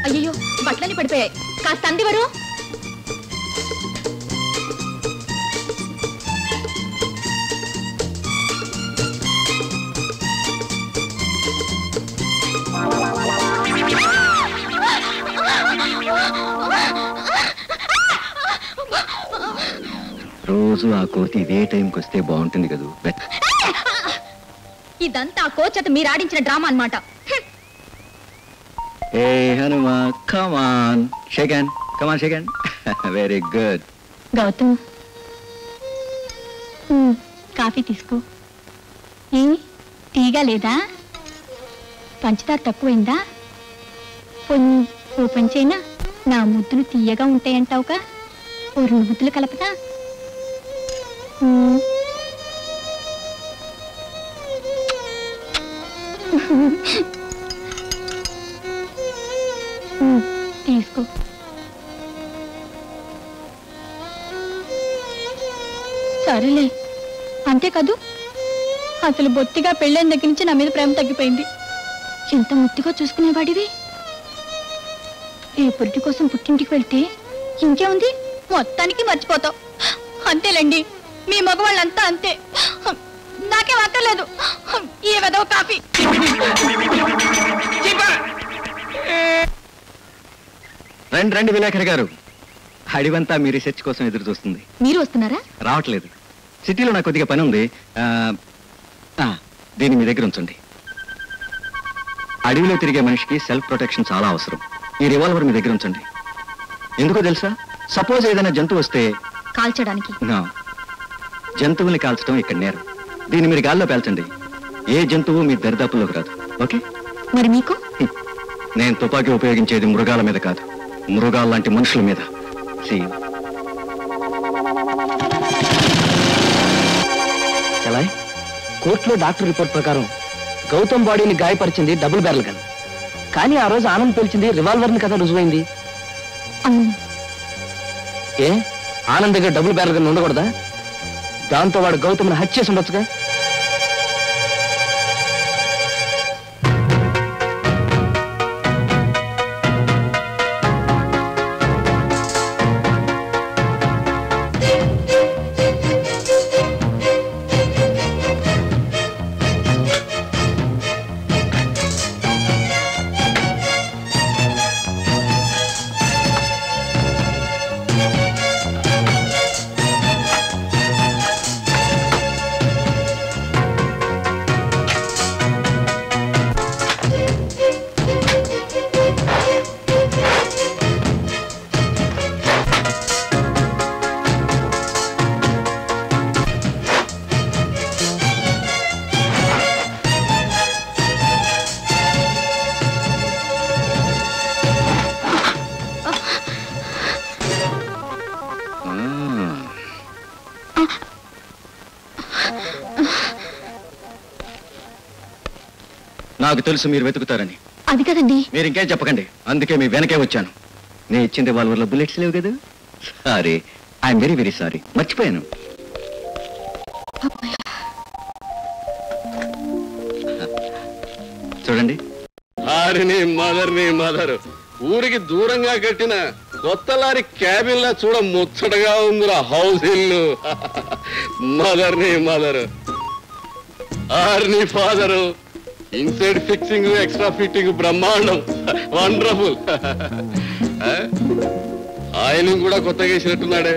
అయ్యో, బట్టలన్నీ పడిపోయాయి. కాస్త అందివరు. రోజు ఆ కోతి ఇదే టైంకి వస్తే బాగుంటుంది కదూ. ఇదంతా ఆ కోచత మీరు ఆడించిన డ్రామా అన్నమాట. ఏ హనుమా, come on shake hand, come on shake hand. Very good. Gautam, coffee తీసుకో. ఏమి తీగా లేదా? పంచదార తక్కువైందా? ఓ పని చేయనా, నా ముద్దులు తీయగా ఉంటాయంటావుగా, ఓ 2 ముద్దులు కలపదా? తీసుకో. సరేలే, అంతే కదూ. అసలు బొత్తిగా పెళ్ళైన దగ్గర నుంచి నా మీద ప్రేమ తగ్గిపోయింది. ఎంత ముద్దుగా చూసుకునేవాడివి. రేపటి కోసం పుట్టింటికి వెళ్తే ఇంకేముంది, మొత్తానికి మర్చిపోతావు. అంతేలేండి, మీ మగవాళ్ళంతా అంతే. నాకేం అక్కర్లేదు ఈ వెదవ కాఫీ. రండి రండి విలేకరి గారు, అడివంతా మీ రీసెర్చ్ కోసం ఎదురు చూస్తుంది. మీరు వస్తున్నారా? రావట్లేదు, సిటీలో నాకు కొద్దిగా పని ఉంది. దీన్ని మీ దగ్గర ఉంచండి. అడవిలో తిరిగే మనిషికి సెల్ఫ్ ప్రొటెక్షన్ చాలా అవసరం. ఈ రివాల్వర్ మీ దగ్గర ఉంచండి. ఎందుకో తెలుసా? సపోజ్ ఏదైనా జంతువు వస్తే కాల్చడానికి. జంతువుల్ని కాల్చడం ఇక్కడ నేరం. దీన్ని మీరు గాల్లో పేల్చండి. ఏ జంతువు మీ దరిదాపుల్లోకి రాదు. ఓకే? మరి మీకు? నేను తుపాకీ ఉపయోగించేది మృగాల మీద కాదు, మృగాల లాంటి మనుషుల మీద. చలాయ్, కోర్టులో డాక్టర్ రిపోర్ట్ ప్రకారం గౌతమ్ బాడీని గాయపరిచింది డబుల్ బ్యారల్ గన్. కానీ ఆ రోజు ఆనంద్ పేల్చింది రివాల్వర్ని కదా రుజువైంది. ఏ ఆనంద్ దగ్గర డబుల్ బ్యారల్ గన్ ఉండకూడదా? దాంతో వాడు గౌతమ్ని హత్య చేసి ఉండొచ్చుగా. నాకు తెలుసు మీరు వెతుకుతారని. అది కదండి. మీరు ఇంకేం చెప్పకండి, అందుకే మీ వెనకే వచ్చాను. నేను ఇచ్చిన రివాల్వర్లో బుల్లెట్స్ లేవు కదా. Sorry, I'm very very sorry, మర్చిపోయాను. చూడండి. హారిని మదర్ ఊరికి దూరంగా కట్టిన కొత్త లారీ క్యాబిన్ లా చూడ ముచ్చటగా ఉందిరా. హౌస్ ఇల్లు. మదర్ హారిని father. Inside fixing, extra fitting బ్రహ్మాండం, వండర్ఫుల్. ఆయన కూడా కొత్తగా వేసినట్టున్నాడే.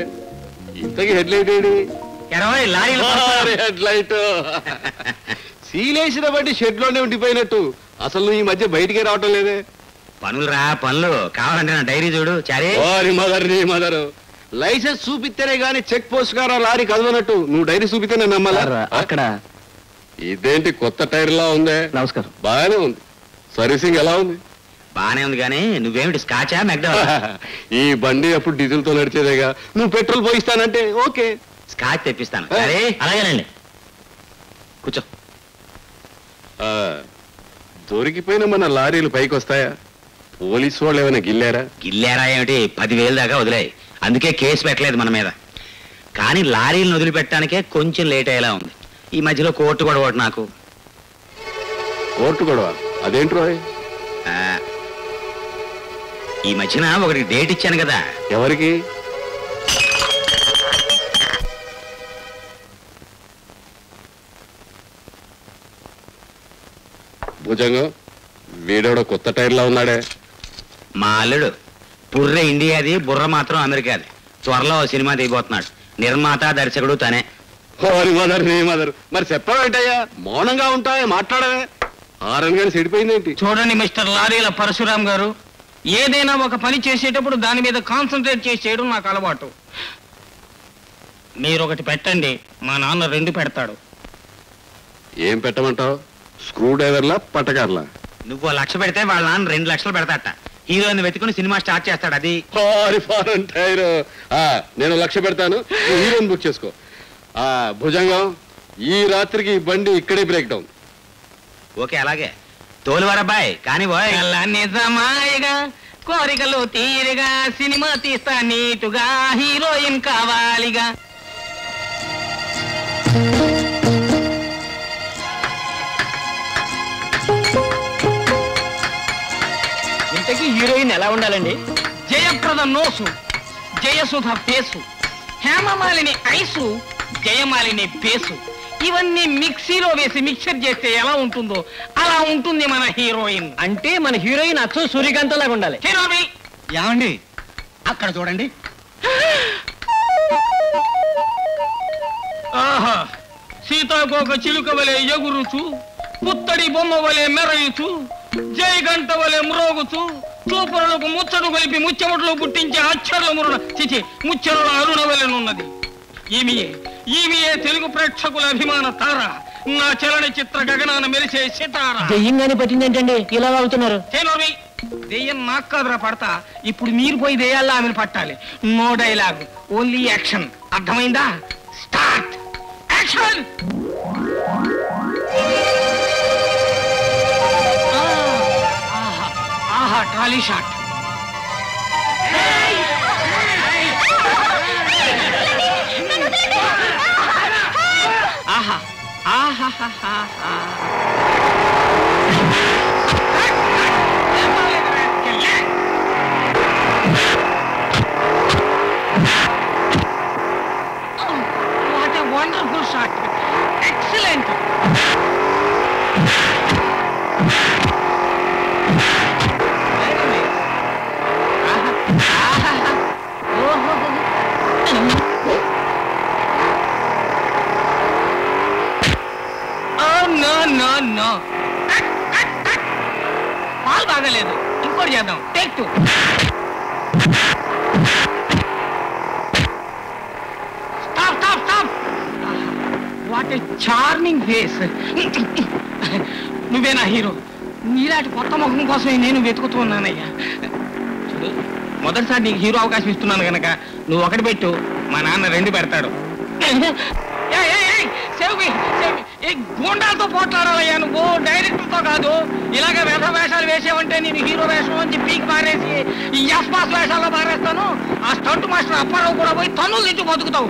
ఇంతకీ హెడ్ లైట్ ఏడి? హెడ్ లైట్ సీలేసిన బట్టి షెడ్ లోనే ఉండిపోయినట్టు. అసలు నువ్వు ఈ మధ్య బయటికే రావటం లేదే. పనులు రా పనులు. కావాలంటే నా డైరీ చూడు. చారే మదరు లైసెన్స్ చూపిస్తేనే గానీ చెక్ పోస్ట్ గారా లారీ కదలనట్టు నువ్వు డైరీ చూపితే నేను నమ్మాలా? అక్కడ ఇదేంటి కొత్త టైర్ లా ఉందే? నమస్కారం. బాగానే ఉంది. సర్వీసింగ్ ఎలా ఉంది? బానే ఉంది కానీ నువ్వేమిటి స్కాచా మెక్డో? ఈ బండి అప్పుడు డీజిల్ తో నడిచేదేగా. నువ్వు పెట్రోల్ పోయిస్తానంటే ఓకే, స్కాచ్ తెప్పిస్తాను. సరే అలాగేనండి, కూర్చో. దొరికిపోయిన మన లారీలు పైకి వస్తాయా? పోలీసు వాళ్ళు ఏమైనా గిల్లారా? గిల్లారా ఏమిటి? 10,000 దాకా వదిలాయి. అందుకే కేసు పెట్టలేదు మన మీద. కానీ లారీలను వదిలిపెట్టడానికే కొంచెం లేట్ అయ్యేలా ఉంది. ఈ మధ్యలో కోర్టు కూడా ఒకటి నాకు. కోర్టు గొడవ? అదేంట్రో? ఈ మధ్యన ఒకటి డేట్ ఇచ్చాను కదా. ఎవరికి? భుజంగం వీడోడ కొత్త టైర్లా ఉన్నాడే. మా అల్లుడు. పుర్రె ఇండియాది, బుర్ర మాత్రం అమెరికాది. త్వరలో సినిమా తీయబోతున్నాడు. నిర్మాత దర్శకుడు తనే. మదర్ మరి చెప్పవేంటయ్యా? మౌనంగా ఉంటాయా? మాట్లాడవే. ఆరన్ గాని చెడిపోయిందేంటి? చూడండి మిస్టర్ లారీల పరశురామ్ గారు, ఏదైనా ఒక పని చేసేటప్పుడు దాని మీద కాన్సన్ట్రేట్ చేసి చేయడం నాకు అలవాటు. మీరు ఒకటి పెట్టండి, మా నాన్న 2 పెడతాడు. ఏం పెట్టమంటావు? స్క్రూ డ్రైవర్లా, పట్టకార్లా? నువ్వు 1,00,000 పెడితే వాళ్ళ నాన్న 2 లక్షలు పెడతాట. హీరోయిన్ వెతుకుని సినిమా స్టార్ట్ చేస్తాడు. అది ఫారెన్ టైర్. నేను 1,00,000 పెడతాను, హీరోయిన్ బుక్ చేసుకో. భుజంగం ఈ రాత్రికి ఈ బండి ఇక్కడే బ్రేక్ డౌన్. ఓకే అలాగే. తోలువారబ్బాయ్ కానీ నిజమాయిగా కోరికలు తీరుగా సినిమా తీస్తా నీటుగా హీరోయిన్ కావాలిగా. ఇంతకీ హీరోయిన్ ఎలా ఉండాలండి? Jayaprada nose, Jayasudha face, Hemamalini eyes, Jayamalini base. ఇవన్నీ మిక్సీలో వేసి మిక్చర్ చేస్తే ఎలా ఉంటుందో అలా ఉంటుంది మన హీరోయిన్. అంటే మన హీరోయిన్ అచ్చం సూర్యకాంతం లాగా ఉండాలి. హీరోయిన్ ఏమండి అక్కడ చూడండి. ఆహా, సీతాకోక చిలుక వలె ఎగురుచు, పుత్తడి బొమ్మ వలె మెరయుచు, జై గంట వలె మ్రోగుచు, చూపులకు ముచ్చడు కలిపి ముచ్చముట్లు పుట్టించే అక్షరల మురుణ చిచి ముచ్చరుల అరుణ వలెనున్నది. ఈమెయే తెలుగు ప్రేక్షకుల అభిమాన తార, నా చలనచిత్ర గగనాన మెరిసే సితార. దెయ్యంగానే పట్టిందేంటండి ఇలా అవుతున్నారు? దెయ్యం నాకు కాదురా పడతా. ఇప్పుడు మీరు పోయి దెయ్యాల్లో ఆమెను పట్టాలి. No dialogue, only action. అర్థమైందా? Start action. ఆహా, ట్రాలీ షాట్. ఆహా ఆహా. What a wonderful shot. Excellent. No. పాలు బాగలేదు, ఇంకోటి చేద్దాం. Take 2. Stop. What a charming face. నువ్వే నా హీరో. నీలాంటి కొత్త ముఖం కోసం నేను వెతుకుతూ ఉన్నానయ్యా. చూడు, మొదటిసారి నీకు హీరో అవకాశం ఇస్తున్నాను కనుక నువ్వు 1 పెట్టు, మా నాన్న 2 పెడతాడు. గూండాలతో పోట్లాడాలయ్యా నువ్వు, డైరెక్టర్తో కాదు. ఇలాగ వేష వేషాలు వేసావంటే నేను హీరో వేషం అని పీకి మారేసి ఈ ఎస్పాస్ వేషాల్లో మారేస్తాను. ఆ స్టంట్ మాస్టర్ అప్పారావు కూడా పోయి తన్నులు తింటూ బతుకుతావు.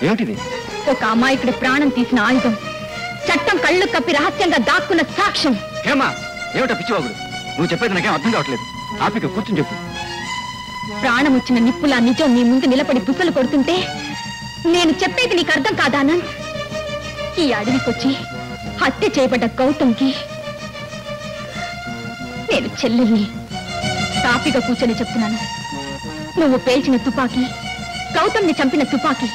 ఏమిటిది? ఒక అమాయకుడి ప్రాణం తీసిన ఆయుధం, చట్టం కళ్ళు కప్పి రహస్యంగా దాక్కున్న సాక్ష్యం. హేమా, ఏమిటా పిచ్చివాగుడు? నువ్వు చెప్పేది నాకేం అర్థం కావట్లేదు. ఆపిక కూర్చొని చెప్పు. ప్రాణం వచ్చిన నిప్పులా నిజం నీ ముందు నిలబడి బుసలు కొడుతుంటే నేను చెప్పేది నీకు అర్థం కాదా ఆనంద్? ఈ అడవికొచ్చి హత్య చేయబడ్డ గౌతమ్కి నేను చెల్లెల్ని. తాపిగా కూర్చొని చెప్తున్నాను. నువ్వు పేల్చిన తుపాకీ, గౌతమ్ని చంపిన తుపాకీ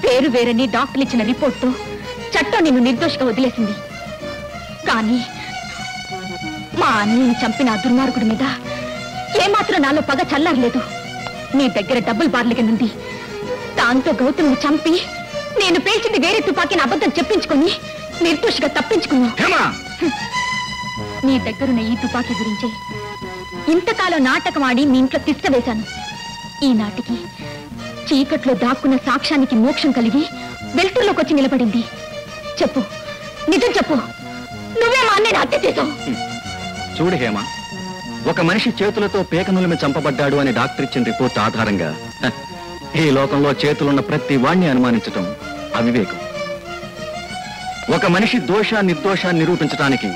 పేరు వేరని డాక్టర్లు ఇచ్చిన రిపోర్ట్తో చట్టం నిన్ను నిర్దోషిగా వదిలేసింది. కానీ మా అన్నయ్యని చంపిన ఆ దుర్మార్గుడి మీద ఏమాత్రం నాలో పగ చల్లారలేదు. నీ దగ్గర డబ్బులు బార్లిగనుంది. దాంతో గౌతమ్ని చంపి నేను పేల్చింది వేరే తుపాకీని అబద్ధం చెప్పించుకొని నిర్దోషిగా తప్పించుకున్నా. నీ దగ్గరున్న ఈ తుపాకీ గురించే ఇంతకాలం నాటకం ఆడి మీ ఇంట్లో తిష్ట వేశాను. ఈనాటికి చీకట్లో దాక్కున్న సాక్ష్యానికి మోక్షం కలిగి వెలుతురులోకి వచ్చి నిలబడింది. చెప్పు, నిజం చెప్పు, నువ్వే మా అన్నయ్యని హత్య చేశావు. చూడు హేమ, ఒక మనిషి చేతులతో పేకనులమి చంపబడ్డాడు అని డాక్టర్ ఇచ్చిన రిపోర్ట్ ఆధారంగా ఈ లోకంలో చేతులున్న ప్రతి వాణ్ణి అనుమానించటం అవివేకం. ఒక మనిషి నిర్దోషాన్ని నిరూపించడానికి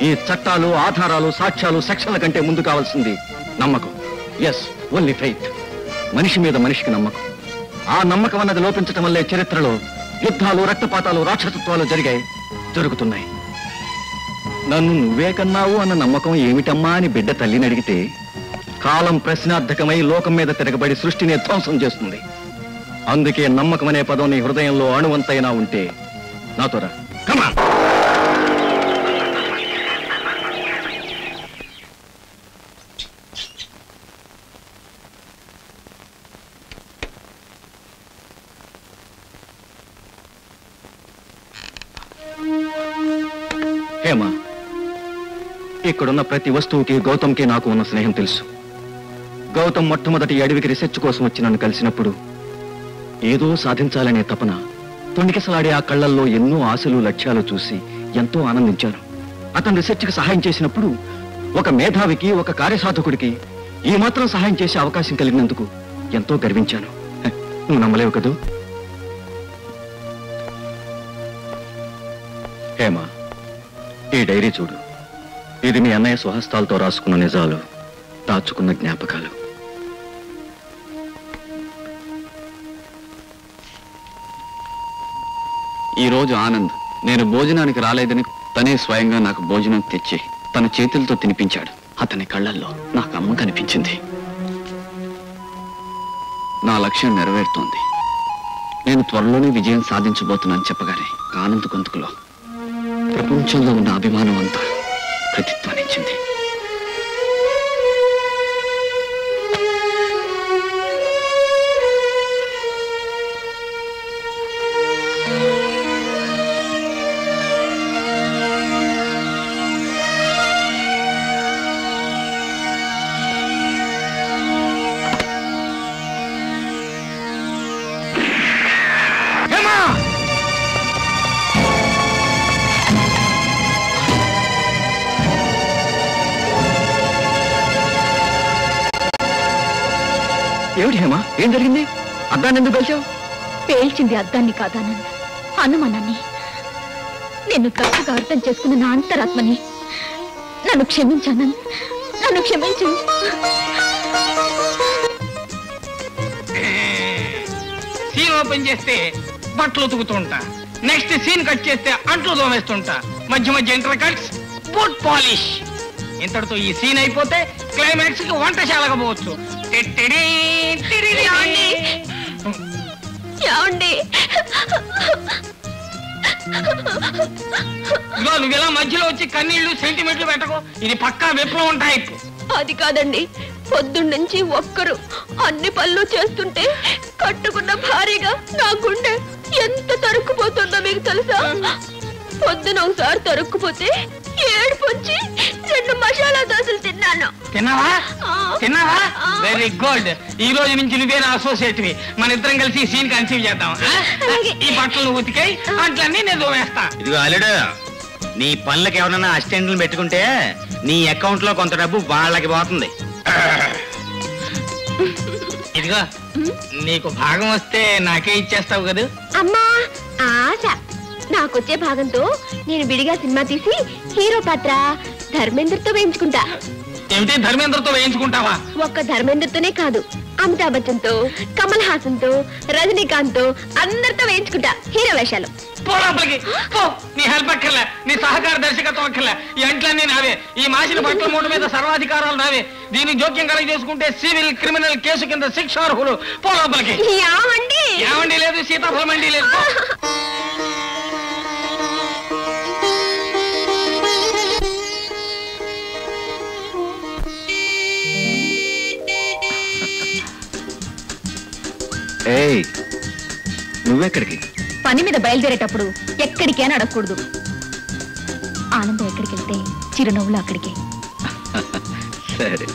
ఈ చట్టాలు, ఆధారాలు, సాక్ష్యాలు, సెక్షన్ల కంటే ముందు కావాల్సింది నమ్మకం. Yes, only faith. మనిషి మీద మనిషికి నమ్మకం. ఆ నమ్మకం అన్నది లోపించటం వల్లే చరిత్రలో యుద్ధాలు, రక్తపాతాలు, రాక్షసత్వాలు జరుగుతున్నాయి. నన్ను నువ్వే కన్నావు అన్న నమ్మకం ఏమిటమ్మా అని బిడ్డ తల్లిని అడిగితే కాలం ప్రశ్నార్థకమై లోకం మీద తిరగబడి సృష్టిని ధ్వంసం చేస్తుంది. అందుకే నమ్మకం అనే పదం నీ హృదయంలో అణువంతైనా ఉంటే నాతో రా. కమాన్. హేమా, ఇక్కడున్న ప్రతి వస్తువుకి గౌతమ్కి నాకు ఉన్న స్నేహం తెలుసు. గౌతమ్ మొట్టమొదటి అడవికి రీసెర్చ్ కోసం వచ్చి నన్ను కలిసినప్పుడు ఏదో సాధించాలనే తపన, తొణికిసలాడే ఆ కళ్ళల్లో ఎన్నో ఆశలు, లక్ష్యాలు చూసి ఎంతో ఆనందించాను. అతను రీసెర్చ్కి సహాయం చేసినప్పుడు ఒక మేధావికి, ఒక కార్యసాధకుడికి ఈ మాత్రం సహాయం చేసే అవకాశం కలిగినందుకు ఎంతో గర్వించాను. నువ్వు నమ్మలేవు కదూ? హేమా, ఈ డైరీ చూడు. ఇది మీ అన్నయ్య స్వహస్తాలతో రాసుకున్న నిజాలు, దాచుకున్న జ్ఞాపకాలు. ఈ రోజు ఆనంద్ నేను భోజనానికి రాలేదని తనే స్వయంగా నాకు భోజనం తెచ్చి తన చేతులతో తినిపించాడు. అతని కళ్ళల్లో నాకు అమ్మ కనిపించింది. నా లక్ష్యం నెరవేరుతోంది. నేను త్వరలోనే విజయం సాధించబోతున్నాను చెప్పగానే ఆనంద్ గొంతుకులో ప్రపంచంలో ఉన్న అభిమానం అంతా ప్రతిధ్వనించింది. ఏమిటి హేమా, ఏం జరిగింది? అద్దాన్ని ఎందుకు పేల్చావు? పేల్చింది అద్దాన్ని కాదానంద్, అనుమానాన్ని. నిన్ను తప్పుగా అర్థం చేసుకున్న నా అంతరాత్మని. నన్ను క్షమించానంద్, నన్ను క్షమించు. సీన్ ఓపెన్ చేస్తే బట్టలు ఉతుకుతుంటా, నెక్స్ట్ సీన్ కట్ చేస్తే అంట్లు తోమేస్తుంటా, మధ్య మధ్య ఇంటర్ కట్స్, బూట్ పాలిష్. ఇంతటితో ఈ సీన్ అయిపోతే క్లైమాక్స్ కి వంటశాలగా పోవచ్చు. నువ్వు ఇలా మధ్యలో వచ్చి కన్నీళ్లు, సెంటిమెంట్లు పెట్టకు. ఇది పక్కా విప్లవం టైప్. అది కాదండి, పొద్దున్నుంచి ఒక్కరు అన్ని పనులు చేస్తుంటే కట్టుకున్న భారీగా నా గుండె ఎంత తరుక్కుపోతుందో మీకు తెలుసా? పొద్దున ఒకసారి తరుక్కుపోతే ఏడుపొచ్చి 2 మసాలా దోశలు తిన్నాను. తిన్నావా? Very good. ఈ రోజు నుంచి నువ్వే నా అసోసియేట్వి. మన ఇద్దరం కలిసి సీన్ కన్సీవ్ చేద్దాం. ఈ బట్టలు ఉతికాయి, అట్లన్నీ నేను దోవేస్తా. ఇదిగో అల్లుడు, నీ పనులకు ఎవరన్నా అసిస్టెంట్లు పెట్టుకుంటే నీ అకౌంట్ లో కొంత డబ్బు వాళ్ళకి పోతుంది. ఇదిగో నీకు భాగం వస్తే నాకే ఇచ్చేస్తావు కదా? అమ్మా ఆశ. నాకొచ్చే భాగంతో నేను విడిగా సినిమా తీసి హీరో పాత్ర ధర్మేంద్రతో వేయించుకుంటా. ఏమిటి ధర్మేంద్రతో వేయించుకుంటావా? ఒక్క ధర్మేంద్రతోనే కాదు, అమితాబ్ బచ్చన్ తో, కమల్ హాసన్ తో, రజనీకాంత్ తో అందరితో వేయించుకుంటా హీరో వేషాలు. పోరాపలికి పో. నీ హెల్ప్ అక్కర్లే, నీ సహకార దర్శకత్వం అక్కర్లే. ఈ అంట్లన్నీ నావే, ఈ మాసిన బట్టల మూట మీద సర్వాధికారాలు నావే. దీనికి జోక్యం కలిగి చేసుకుంటే సివిల్ క్రిమినల్ కేసు కింద శిక్షార్హులు. పోరాపలికి. ఏమండి లేదు, సీతాఫలం మండి లేదు. ఏయ్, నువ్వెక్కడికి? పని మీద బయలుదేరేటప్పుడు ఎక్కడికైనా అడగకూడదు. ఆనందం ఎక్కడికి వెళ్తే చిరునవ్వులు అక్కడికి. సరే.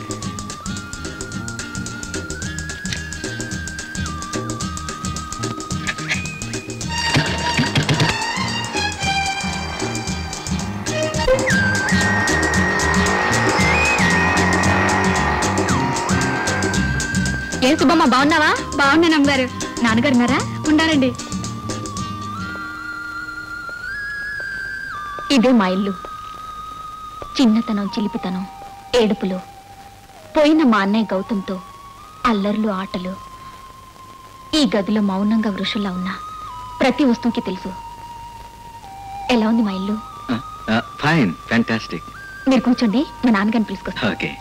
ఏ సుబ్బమ్మ, బాగున్నావా? బాగున్నాను అమ్మగారు. నాన్నగారు ఉన్నారా? ఉండాలండి. ఇదే మా ఇల్లు. చిన్నతనం, చిలిపితనం, ఏడుపులు, పోయిన మా అన్నయ్య గౌతంతో అల్లర్లు, ఆటలు. ఈ గదిలో మౌనంగా వృషుల్లా ఉన్న ప్రతి వస్తువుకి తెలుసు. ఎలా ఉంది మా ఇల్లు? Fine, fantastic. మీరు కూర్చోండి, మా నాన్నగారిని పిలుచుకొస్తా. ఓకే.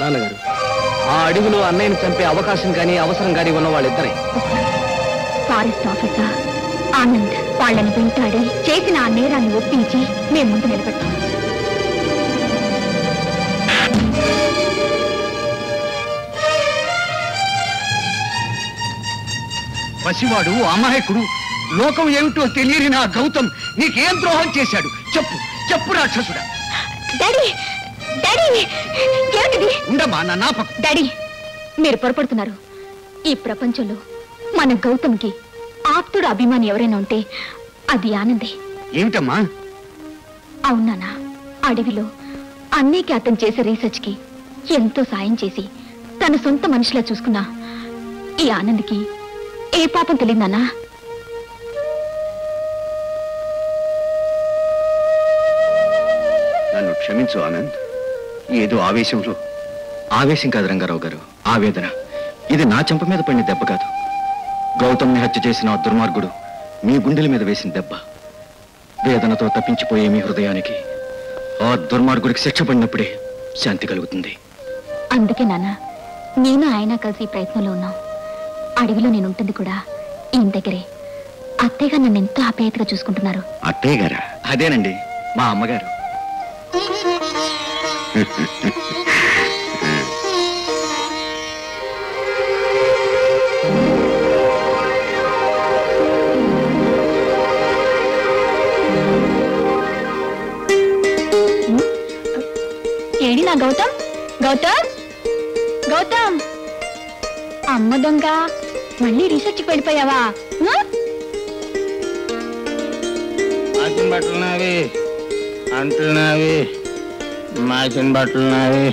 నాన్నగారు, ఆ అడవిలో అన్నయ్యని చంపే అవకాశం కానీ అవసరం కానీ ఉన్న వాళ్ళిద్దరే. ఫారెస్ట్ ఆఫీసర్ ఆనంద్ వాళ్ళని వెంటాడి చేసిన ఆ నేరాన్ని ఒప్పించి మేము ముందు నిలబెట్టాం. పసివాడు, అమాయకుడు, లోకం ఏమిటో తెలియని నా గౌతమ్ నీకేం ద్రోహం చేశాడు? చెప్పు చెప్పు రాక్షసుడా. డాడీ, డాడీ, ఏమిటిది? ఉండమ్మా, నా నాపకు. డాడీ, మీరు పొరపడుతున్నారు. ఈ ప్రపంచంలో మన గౌతమ్కి ఆప్తుడు, అభిమాని ఎవరైనా ఉంటే అది ఆనందే. ఏమిటమ్మా? అవునానా, అడవిలో అన్నయ్యకి అతను చేసే రీసెర్చ్ కి ఎంతో సాయం చేసి తన సొంత మనిషిలా చూసుకున్నా ఈ ఆనంద్కి ఏ పాపం తెలియదన్నా. నన్ను క్షమించు ఆనంద్. ఏదో ఆవేశంలో. ఆవేశం కాదు రంగారావు గారు, ఆవేదన. ఇది నా చెంప మీద పడిన దెబ్బ కాదు. గౌతమ్ని హత్య చేసిన ఆ దుర్మార్గుడు మీ గుండెల మీద వేసిన దెబ్బ. వేదనతో తప్పించిపోయే మీ హృదయానికి ఆ దుర్మార్గుడికి శిక్ష పడినప్పుడే శాంతి కలుగుతుంది. అందుకే నాన్న, నేను ఆయన కలిసి ఈ ప్రయత్నంలో ఉన్నాం. అడవిలో నేను ఉంటుంది కూడా ఈయన దగ్గరే. అత్తయ్యగా నన్ను ఎంతో ఆప్యాయతగా చూసుకుంటున్నారు. అత్తయ్య గారా? అదేనండి, మా అమ్మగారు. ఏడి నా గౌతమ్? గౌతమ్, గౌతమ్! అమ్మ దొంగ, మళ్ళీ రీసెర్చ్కి వెళ్ళిపోయావా? మాసిన బట్టలు నావి, అంట్లు నావి, మాసిన బట్టలు నావి,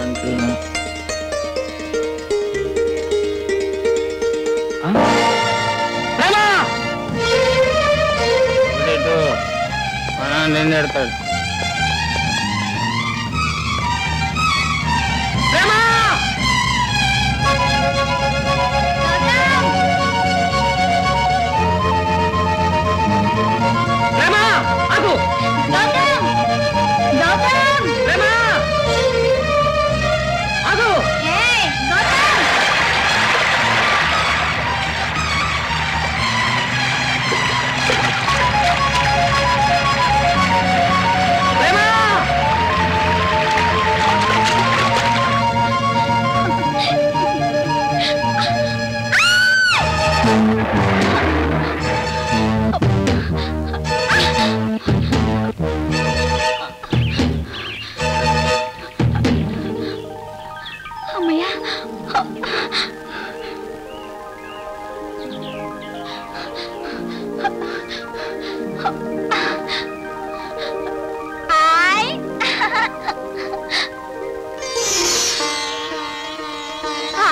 అంట్లు నావి. నిన్నెడతాడు.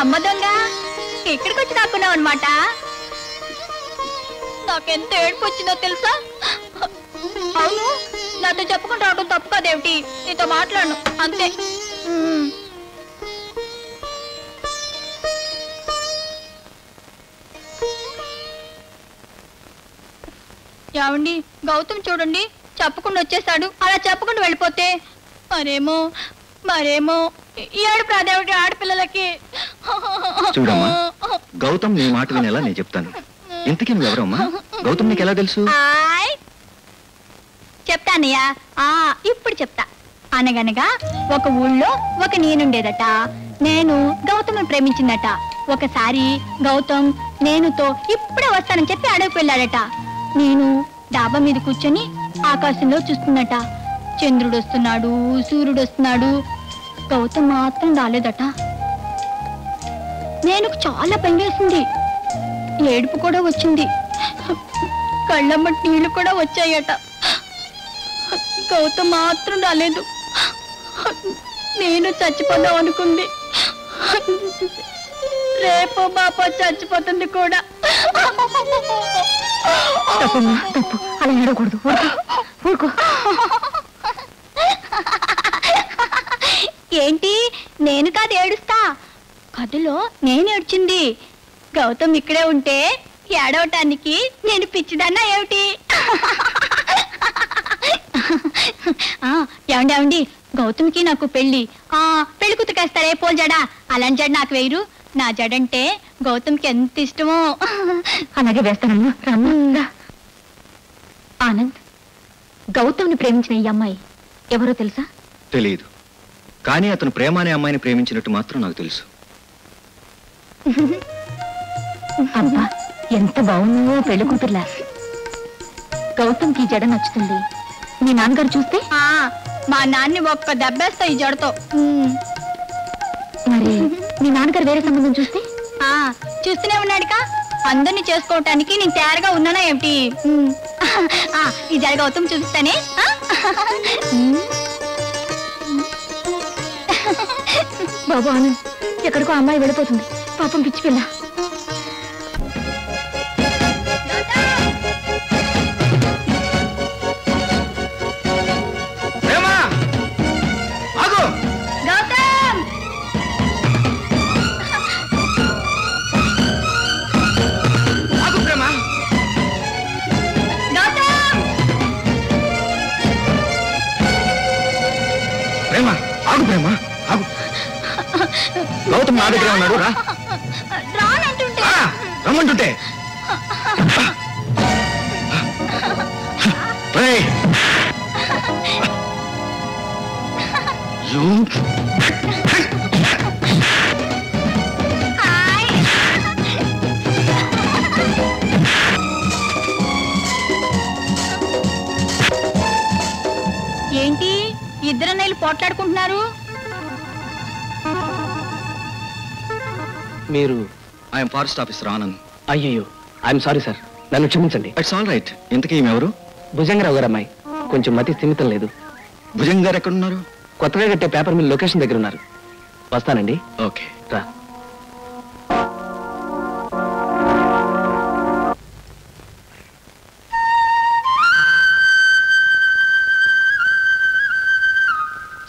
అమ్మ దొంగ ఇక్కడికి వచ్చి దాక్కున్నావు అనమాట. నాకెంత ఏడుపు వచ్చిందో తెలుసా? అవును, నాతో చెప్పుకుంటూ రావడం తప్పు కదేమిటి? నీతో మాట్లాడను అంతే. ఏమండి, గౌతమ్ చూడండి చెప్పకుండా వచ్చేసాడు. అలా చెప్పకుండా వెళ్ళిపోతే మరేమో ఏడు ప్రాదేవిటి ఆడపిల్లలకి. చూడమ్మా, గౌతమ్ నీ మాట వినేలా నేను చెప్తాను. ఇంతకీ నువ్వెవరమ్మా? గౌతమ్ నీకు ఎలా తెలుసు? చెప్తానయ్యా, ఇప్పుడు చెప్తా. అనగనగా ఒక ఊళ్ళో ఒక నేనుండేదట. నేను గౌతమ్ని ప్రేమించిందట. ఒకసారి గౌతమ్ నేనుతో ఇప్పుడే వస్తానని చెప్పి అడవికి వెళ్ళాడట. నేను డాబా మీద కూర్చొని ఆకాశంలో చూస్తున్నట. చంద్రుడు వస్తున్నాడు, సూర్యుడు వస్తున్నాడు. గౌతమ్ మాత్రం రాలేదట. నేను చాలా భయం వేసింది, ఏడుపు కూడా వచ్చింది, కళ్ళమ్మటి నీళ్లు కూడా వచ్చాయట. గౌతమ్ మాత్రం రాలేదు. నేను చచ్చిపోదాం అనుకుంది. రేపో బాపో చచ్చిపోతుంది కూడా. తప్పు, అలా ఏడకూడదు. ఊరుకో. ఏంటి, నేను కాదు ఏడుస్తా. కథలో నేను ఏడ్చింది. గౌతమ్ ఇక్కడే ఉంటే ఏడవటానికి నేను పిచ్చిదన్నా ఏమిటి? ఏమండి, గౌతమ్కి నాకు పెళ్లి కుతుకేస్తారే పోల్ జడ. అలాంటి జడ నాకు వేయరు. నా జడంటే గౌతమ్కి ఎంత ఇష్టమో. అలాగే వేస్తానమ్మా. రమ్మా. ఆనంద్, గౌతమ్ని ప్రేమించిన ఈ అమ్మాయి ఎవరో తెలుసా? తెలియదు, కానీ అతను ప్రేమ అనే అమ్మాయిని ప్రేమించినట్టు మాత్రం నాకు తెలుసు. అబ్బా, ఎంత బాగున్నావో పెళ్లి కూతుర్లా. గౌతమ్కి ఈ జడ నచ్చుతుంది. మీ నాన్నగారు చూస్తే? మా నాన్ని ఒక్క దెబ్బేస్తా ఈ జడతో. మరి మీ నాన్నగారు వేరే సంబంధం చూస్తే? చూస్తూనే ఉన్నాడుగా. అందరినీ చేసుకోవటానికి నేను తయారుగా ఉన్నానా ఏమిటి? ఈ జడ గౌతమ్ చూపిస్తానే. బాబు ఆనంద్, ఎక్కడికో అమ్మాయి వెళ్ళిపోతుంది. పాపం పిచ్చి పిల్ల. గౌతమ్ నా దగ్గర ఉన్నాడు. రమ్మంటుంటే ఏంటి, ఇద్దరన్నయ్యలు పోట్లాడుకుంటున్నారు? మీరు? I'm forest officer Anand. అయ్యయ్యో, ఐఎమ్ సారీ సార్, నన్ను క్షమించండి. It's all right. ఇంతకీ ఎవరు? భుజంగరావు గారు అమ్మాయి. కొంచెం మతి స్థిమితం లేదు. భుజంగ గారు ఎక్కడున్నారు? కొత్తగా కట్టే పేపర్ మిల్ లొకేషన్ దగ్గర ఉన్నారు. వస్తానండి. ఓకే, రా.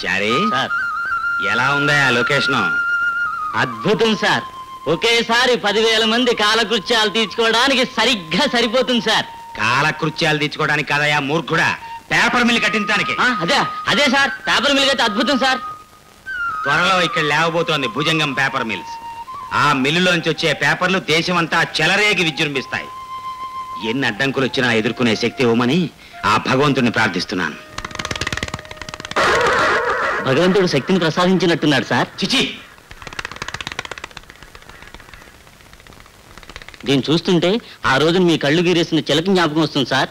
చారీ సార్, ఎలా ఉందా ఆ లొకేషన్? అద్భుతం సార్. ఒకేసారి 10,000 మంది కాలకృత్యాలు తీర్చుకోవడానికి సరిగ్గా సరిపోతుంది సార్. కాలకృత్యాలు తీర్చుకోవడానికి కాదయా మూర్ఖుడా, పేపర్ మిల్ కట్టించడానికి. అదే సార్, పేపర్ మిల్ అయితే అద్భుతం సార్. త్వరలో ఇక్కడ లేవబోతోంది భుజంగం పేపర్ మిల్స్. ఆ మిల్లులోంచి వచ్చే పేపర్లు దేశమంతా చెలరేగి విజృంభిస్తాయి. ఎన్ని అడ్డంకులు వచ్చినా ఎదుర్కొనే శక్తి ఇవ్వమని ఆ భగవంతుడిని ప్రార్థిస్తున్నాను. భగవంతుడు శక్తిని ప్రసాదించినట్టున్నాడు సార్. చిచి, దీన్ని చూస్తుంటే ఆ రోజున మీ కళ్ళు గీరేసిన చిలక జ్ఞాపకం వస్తుంది సార్.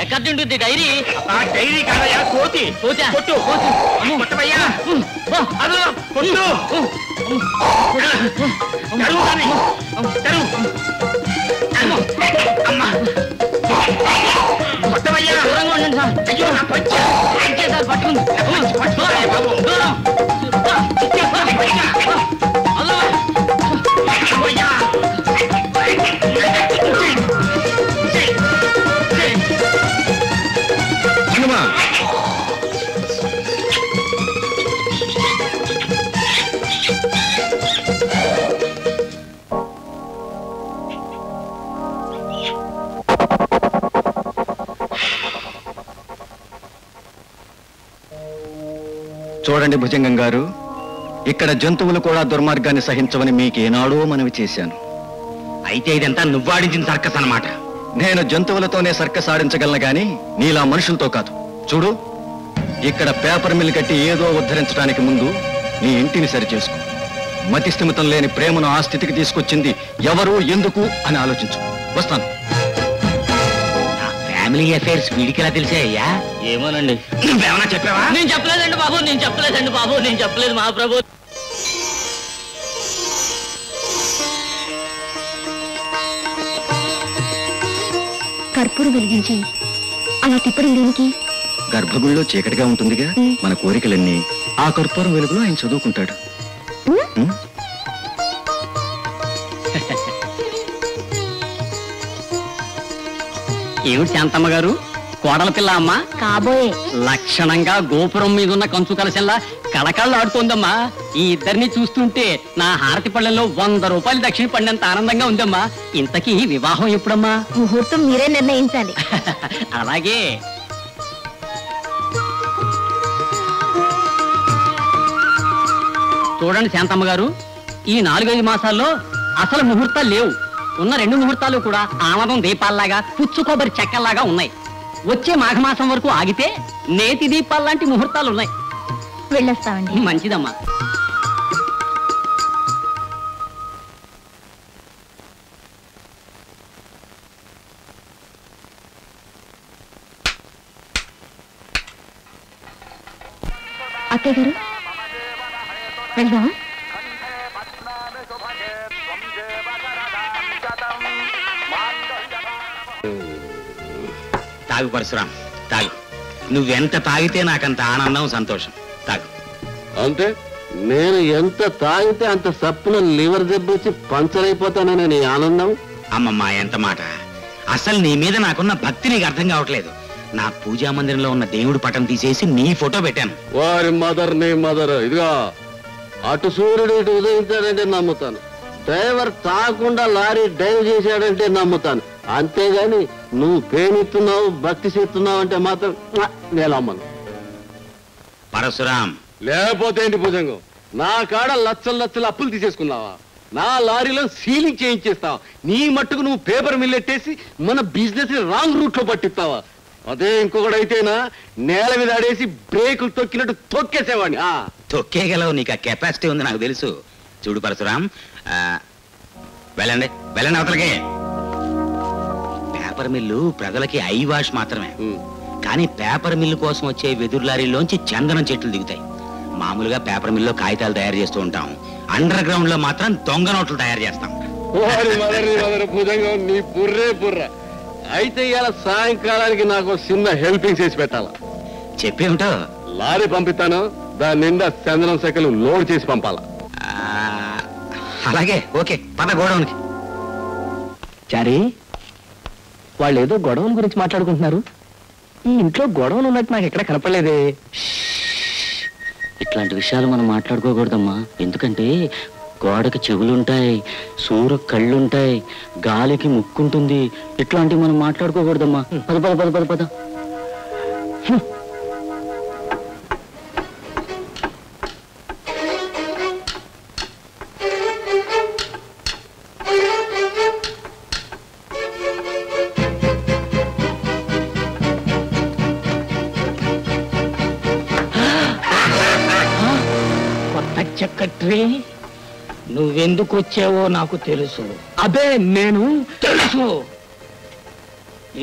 ఎక్కడుంటుంది డైరీ? ఆ డైరీ కాదయా, కోతి. కోతి కొట్టు కొట్టవయ్యా. కొట్టు. కొట్టవయ్యా. దూరంగా ఉండండి సార్. అయ్యో, నా పంచ. సార్ పట్టుకుంది. చూడండి భుజంగం గారు, ఇక్కడ జంతువులు కూడా దుర్మార్గాన్ని సహించవని మీకేనాడో మనవి చేశాను. అయితే ఇదంతా నువ్వాడించిన సర్కస్ అన్నమాట. నేను జంతువులతోనే సర్కస్ ఆడించగలను గాని నీలా మనుషులతో కాదు. చూడు, ఇక్కడ పేపర్ మిల్ కట్టి ఏదో ఉద్ధరించడానికి ముందు నీ ఇంటిని సరిచేసుకో. మతి స్థిమితం లేని ప్రేమను ఆ స్థితికి తీసుకొచ్చింది ఎవరు, ఎందుకు అని ఆలోచించు. వస్తాను. ఫ్యామిలీ అఫైర్స్ వీడికి ఎలా తెలిసాయ్యా? ఏమోనండి. నువ్వేమన్నా చెప్పావా? నేను చెప్పలేదండి బాబు, నేను చెప్పలేదు మహాప్రభు. కర్పూరం వెలిగించి అలా తిప్పడం దేనికి? గర్భగుడిలో చీకటిగా ఉంటుందిగా, మన కోరికలన్నీ ఆ కర్పూరం వెలుగులో ఆయన చదువుకుంటాడు. ఏమిటి శాంతమ్మ గారు, కోడల పిల్ల అమ్మ కాబోయే లక్షణంగా గోపురం మీద ఉన్న కంచు కలశంలా కళకళ్ళు ఆడుతోందమ్మా. ఈ ఇద్దరిని చూస్తుంటే నా హారతి పళ్ళెంలో 100 రూపాయలు దక్షిణ పడినంత ఆనందంగా ఉందమ్మా. ఇంతకీ వివాహం ఎప్పుడమ్మా? ముహూర్తం మీరే నిర్ణయించాలి. అలాగే. చూడండి శాంతమ్మ గారు, ఈ 4-5 మాసాల్లో అసలు ముహూర్తాలు లేవు. ఉన్న 2 ముహూర్తాలు కూడా ఆమదం దీపాల్లాగా, పుచ్చు కొబ్బరి చెక్కల్లాగా ఉన్నాయి. వచ్చే మాఘమాసం వరకు ఆగితే నేతి దీపాల్లాంటి ముహూర్తాలు ఉన్నాయి. వెళ్ళొస్తామండి. మంచిదమ్మా. అత్తయ్య గారు, వెళ్దాం. తాగు పరశురాం, తాగు. నువ్వెంత తాగితే నాకంత ఆనందం, సంతోషం. తాగు. అంటే నేను ఎంత తాగితే అంత సప్పున లివర్ దెబ్బొచ్చి పంచర్ అయిపోతానని నీ ఆనందం? అమ్మమ్మ, ఎంత మాట! అసలు నీ మీద నాకున్న భక్తి నీకు అర్థం కావట్లేదు. నా పూజా మందిరంలో ఉన్న దేవుడి పటం తీసేసి నీ ఫోటో పెట్టాను. వారి మదర్ నీ మదర్. ఇదిగా అటు సూర్యుడు ఇటు ఉదయించాడంటే నమ్ముతాను, డ్రైవర్ తాకుండా లారీ డ్రైవ్ చేశాడంటే నమ్ముతాను. అంతేగాని నువ్వు పేనిస్తున్నావు, భక్తి చేస్తున్నావు అంటే మాత్రం నేను అమ్మను. పరశురాం, లేకపోతే ఏంటి భుజంగం, నా కాడ లచ్చలు అప్పులు తీసేసుకున్నావా? నా లారీలో సీలింగ్ చేయించేస్తావా? నీ మట్టుకు నువ్వు పేపర్ మిల్లెట్టేసి మన బిజినెస్ ని రాంగ్ రూట్ లో పట్టిస్తావా? అదే ఇంకొకడైతేనా నేల మీద ఆడేసి బ్రేకులు తొక్కినట్టు తొక్కేసేవాడిని. తొక్కేగలవు, నీకు ఆ కెపాసిటీ ఉంది నాకు తెలుసు. చూడు పరశురాం, వెళ్ళండి వెళ్ళండి అవతలకి. పేపర్ మిల్లు ప్రజలకి ఐ వాష్ మాత్రమే, కానీ పేపర్ మిల్లు కోసం వచ్చే వెదురు లారీలోంచి చందనం చెట్లు దిగుతాయి. మామూలుగా పేపర్ మిల్లో కాగితాలు తయారు చేస్తూ ఉంటాం, అండర్ గ్రౌండ్ లో మాత్రం దొంగ నోట్లు తయారు చేస్తాం. భుజంగం నీ బుర్రే బుర్ర. అయితే ఇవాళ సాయంకాలానికి నాకు చిన్న హెల్పింగ్ చేసి పెట్టాలా? చెప్పేమిటో. లారీ పంపిస్తాను, దాని నిండా చందనం సెకలు లోడ్ చేసి పంపాలా? అలాగే, ఓకే, పద గోడౌన్కి. చారీ, వాళ్ళు ఏదో గొడవల గురించి మాట్లాడుకుంటున్నారు. ఈ ఇంట్లో గొడవలు ఉన్నట్టు నాకు ఎక్కడ కనపడలేదే. ఇట్లాంటి విషయాలు మనం మాట్లాడుకోకూడదమ్మా. ఎందుకంటే గోడకి చెవులుంటాయి, సూర కళ్ళుంటాయి, గాలికి ముక్కుంటుంది. ఇట్లాంటివి మనం మాట్లాడుకోకూడదమ్మా. పద పద పద పద పద. సెక్రటరీ, నువ్వెందుకు వచ్చావో నాకు తెలుసు. అదే నేను తెలుసు.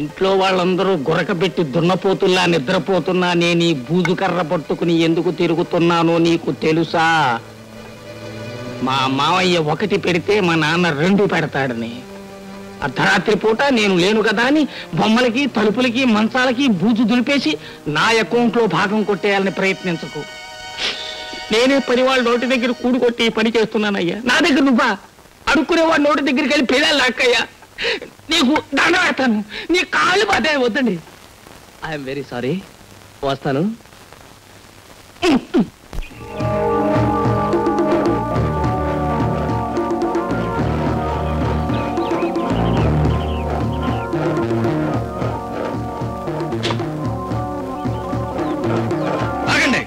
ఇంట్లో వాళ్ళందరూ గురకబెట్టి దున్నపోతుల్లా నిద్రపోతున్నా నేను ఈ బూజు కర్ర పట్టుకుని ఎందుకు తిరుగుతున్నానో నీకు తెలుసా? మా మావయ్య 1 పెడితే మా నాన్న 2 పెడతాడని. అర్ధరాత్రి పూట నేను లేను కదా అని బొమ్మలకి, తలుపులకి, మంచాలకి బూజు దులిపేసి నా అకౌంట్లో భాగం కొట్టేయాలని ప్రయత్నించకు. నేనే పని వాళ్ళ నోటి దగ్గర కూడు కొట్టి పని చేస్తున్నానయ్యా. నా దగ్గర నువ్వా? అడుక్కునేవాడు నోటి దగ్గరికి వెళ్ళి పిల్లలు లాక్కయ్యా. నీకు దండం వేస్తాను, నీ కాళ్ళు బాధ వద్దండి. I'm very sorry. వస్తాను. ఆగండి.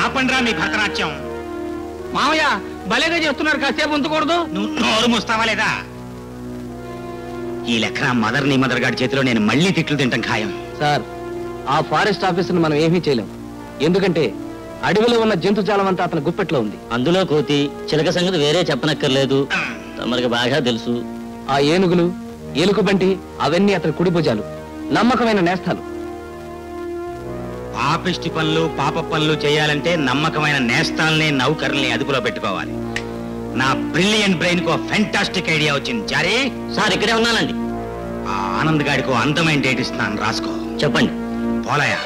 ఆపండ్రా మీ భరతనాట్యం. మామయ్య భలేగా చేస్తున్నారు, కాసేపు ఉంచకూడదు. నువ్వు నోరు మూస్తావా లేదా? ఈ లెక్కన నీ మదర్ గారి చేతిలో నేను మళ్ళీ తిట్లు తింటాం ఖాయం. సార్, ఆ ఫారెస్ట్ ఆఫీసర్ని మనం ఏమీ చేయలేం. ఎందుకంటే అడవిలో ఉన్న జంతుజాలం అంతా అతని గుప్పెట్లో ఉంది. అందులో కోతి చిలక సంగతి వేరే చెప్పనక్కర్లేదు, తమరికి బాగా తెలుసు. ఆ ఏనుగులు, ఎలుకబంటి అవన్నీ అతని కుడి భుజాలు, నమ్మకమైన నేస్తాలు. పాపిష్టి పనులు పాప పనులు చేయాలంటే నమ్మకమైన నేస్తాల్ని నౌకర్ని అదుపులో పెట్టుకోవాలి. నా బ్రిలియంట్ బ్రెయిన్ కు ఫెంటాస్టిక్ ఐడియా వచ్చింది. చారీ సార్, ఇక్కడే ఉన్నానండి. ఆ ఆనంద్ గాడికి అందమైన డేట్ ఇస్తున్నాను, రాసుకో. చెప్పండి. పోలయా.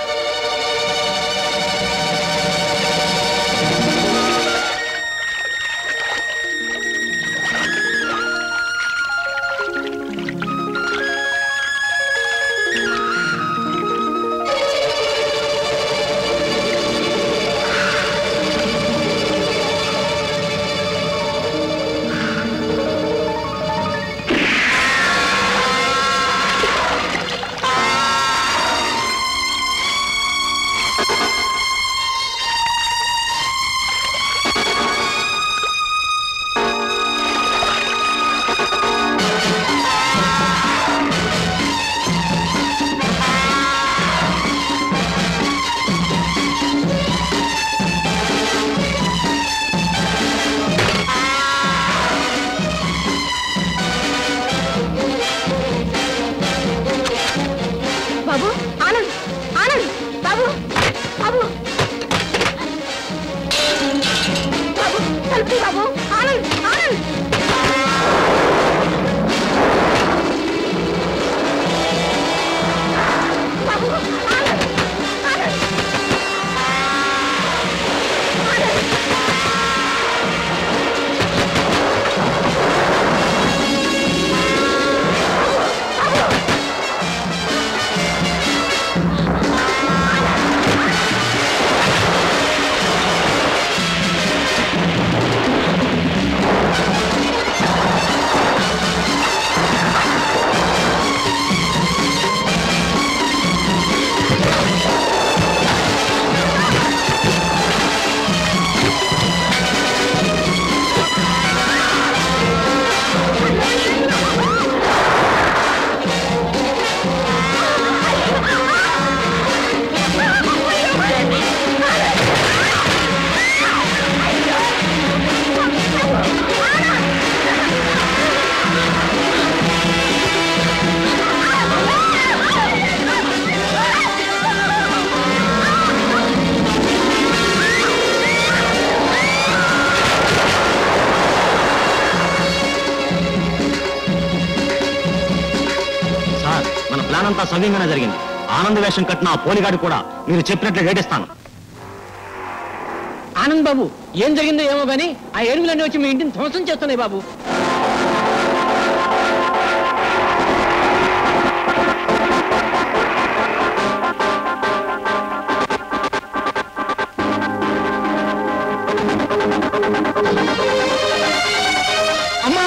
ప్లాన్ అంతా సవ్యంగానే జరిగింది. ఆనంద వేషం కట్టిన ఆ పోలిగాడు కూడా మీరు చెప్పినట్లు వేటేస్తాను. ఆనంద్ బాబు, ఏం జరిగిందో ఏమో గానీ ఆ ఏనుగులన్నీ వచ్చి మీ ఇంటిని ధ్వంసం చేస్తున్నాయి బాబు. అమ్మా!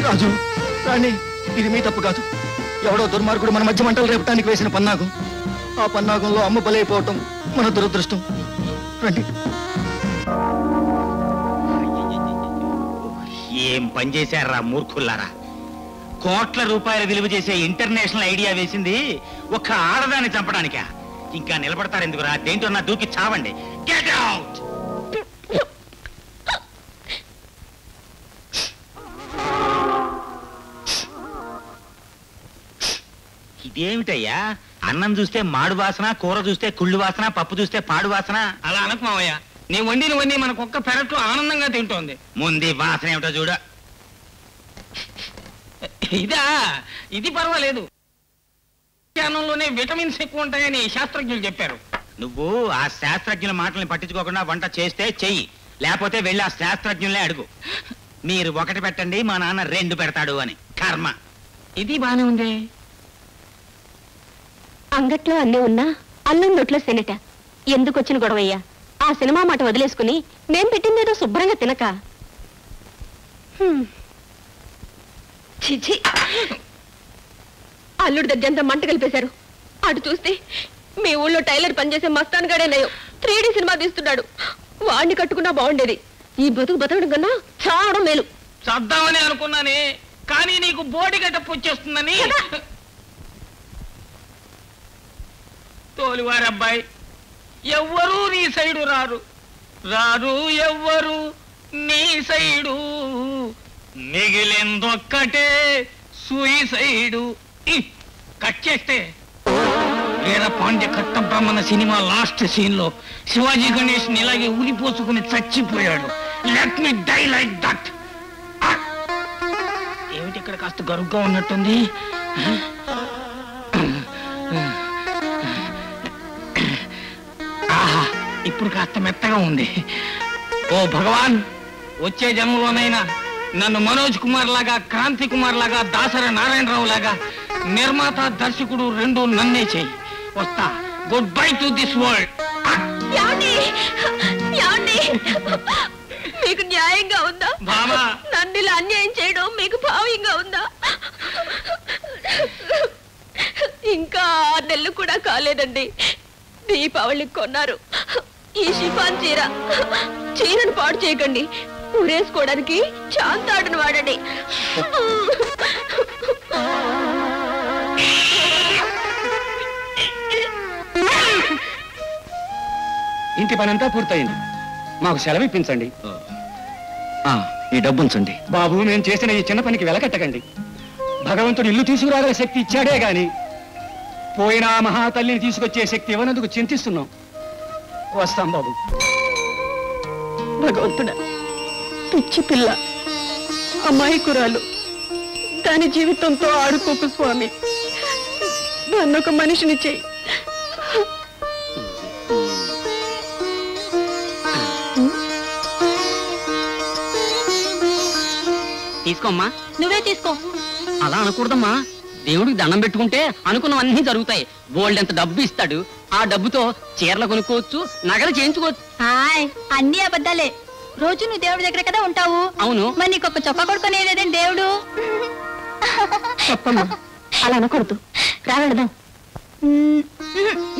రాజు, రాణి, ఇది మీ తప్పు కాదు. ఎవడో దుర్మార్గుడు మన మధ్య మంటలు రేపటానికి వేసిన పన్నాగం. ఆ పన్నాగంలో అమ్మ బలైపోవటం మన దురదృష్టం. రండి. ఏం పనిచేశారా మూర్ఖుల్లారా! కోట్ల రూపాయల విలువ చేసే ఇంటర్నేషనల్ ఐడియా వేసింది ఒక్క ఆడదాన్ని చంపడానికా? ఇంకా నిలబడతారెందుకురా? దేంట్లో నా దూకి చావండి. Get out! ఇదేమిటయ్యా? అన్నం చూస్తే మాడు వాసన, కూర చూస్తే కుళ్ళు వాసన, పప్పు చూస్తే పాడు వాసన. అలా అనకు మావయ్య. నీ వండినవన్నీ మనకు ఒక్క పెరట్లో ఆనందంగా తింటోంది. ముందు వాసన ఏమిటో చూడ. ఇదా? ఇది పర్వాలేదు. అన్నంలోనే విటమిన్స్ ఎక్కువ ఉంటాయని శాస్త్రజ్ఞులు చెప్పారు. నువ్వు ఆ శాస్త్రజ్ఞుల మాటల్ని పట్టించుకోకుండా వంట చేస్తే చెయ్యి, లేకపోతే వెళ్ళి ఆ శాస్త్రజ్ఞులనే అడుగు. మీరు ఒకటి పెట్టండి, మా నాన్న రెండు పెడతాడు అని. కర్మ. ఇది బానే ఉంది. అంగట్లో అన్నీ ఉన్నా అన్నం నోట్లో సెనట. ఎందుకు వచ్చిన గొడవయ్యా? ఆ సినిమా మాట వదిలేసుకుని మేం పెట్టిందేదో శుభ్రంగా తినక. చిచి, అల్లుడు దగ్గరంతా మంట కలిపేశారు. అటు చూస్తే మీ ఊళ్ళో టైలర్ పనిచేసే మస్తాన్ గాడే నయం 3D సినిమా తీస్తున్నాడు. వాడిని కట్టుకున్నా బాగుండేది. ఈ బతుకు బతకడం కన్నా చావడం మేలు. చద్దామని అనుకున్నానే, కానీ నీకు బోడి గట్టపు వచ్చేస్తుందని. తోలివారబ్బాయి, ఎవ్వరూ నీ సైడు రారు, రారు ఎవ్వరు నీ సైడు, మిగిలిందొక్కటే సూయిసైడు. కట్ చేస్తే వీర పాండ్య కట్టబ్రహ్మణ సినిమా లాస్ట్ సీన్ లో శివాజీ గణేష్ ఇలాగే ఊరిపోసుకుని చచ్చిపోయాడు. Let me die like that. ఏమిటి ఇక్కడ కాస్త గరుగ్గా ఉన్నట్టుంది? ఆహా, ఇప్పుడు కాస్త మెత్తగా ఉంది. ఓ భగవాన్, వచ్చే జన్మలోనైనా నన్ను మనోజ్ కుమార్ లాగా, క్రాంతి కుమార్ లాగా, దాసరి నారాయణరావు లాగా నిర్మాత దర్శకుడు రెండు నన్నే చెయ్యి. వస్తా. Good bye to this world. మీకు న్యాయంగా ఉందా? నన్ను ఇలా అన్యాయం చేయడం మీకు భావ్యంగా ఉందా? ఇంకా 6 నెలలు కూడా కాలేదండి. దీపావళికి కొన్నారు ఈ షిఫాన్ చీరను పాడు చేయకండి. ఊరేసుకోవడానికి చాంతాడును వాడండి. ఇంటి పనంతా పూర్తయింది, మాకు సెలవు ఇప్పించండి. ఈ డబ్బు ఉంచండి. బాబు, మేము చేసిన ఈ చిన్న పనికి వెలకట్టకండి. భగవంతుడు ఇల్లు తీసుకురాగల శక్తి ఇచ్చాడే గాని పోయిన ఆ మహాతల్లిని తీసుకొచ్చే శక్తి ఇవ్వనందుకు చింతిస్తున్నాం. వస్తాం బాబు. భగవంతుడా, పిచ్చి పిల్ల, అమాయకురాలు, దాని జీవితంతో ఆడుకోకు స్వామి. దాన్నొక మనిషిని చెయ్యి. తీసుకోమ్మా. నువ్వే తీసుకో. అలా అనకూడదమ్మా. దేవుడికి దండం పెట్టుకుంటే అనుకున్నవన్నీ జరుగుతాయి. బోల్డ్ ఎంత డబ్బు ఇస్తాడు. ఆ డబ్బుతో చీరలు కొనుక్కోవచ్చు, నగలు చేయించుకోవచ్చు. హాయ్, అన్ని అబద్ధాలే. రోజు నువ్వు దేవుడి దగ్గర కదా ఉంటావు. అవును. మరి నీకు ఒక చొక్కా కొడుకునేదేం దేవుడు? చెప్పమ్మా, అలా అనకూడదు. రావడదాం.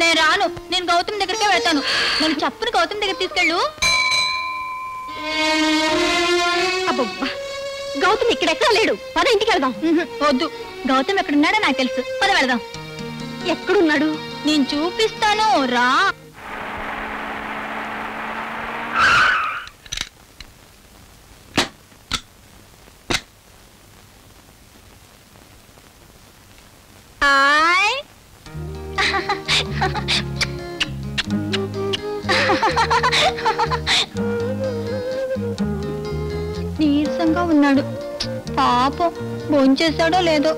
నేను రాను. నేను గౌతమ్ దగ్గరికే వెళ్తాను. నన్ను చప్పుని గౌతమ్ దగ్గర తీసుకెళ్ళు. అబ్బబ్బా, గౌతమ్ ఇక్కడెక్కడా లేడు. పద ఇంటికి వెళ్దాం. వద్దు, గౌతమ్ ఎక్కడున్నాడో నాకు తెలుసు. పద వెళదాం. ఎక్కడున్నాడు? నేను చూపిస్తాను, రా. నీరసంగా ఉన్నాడు పాపం. భోంచేశాడో లేదో.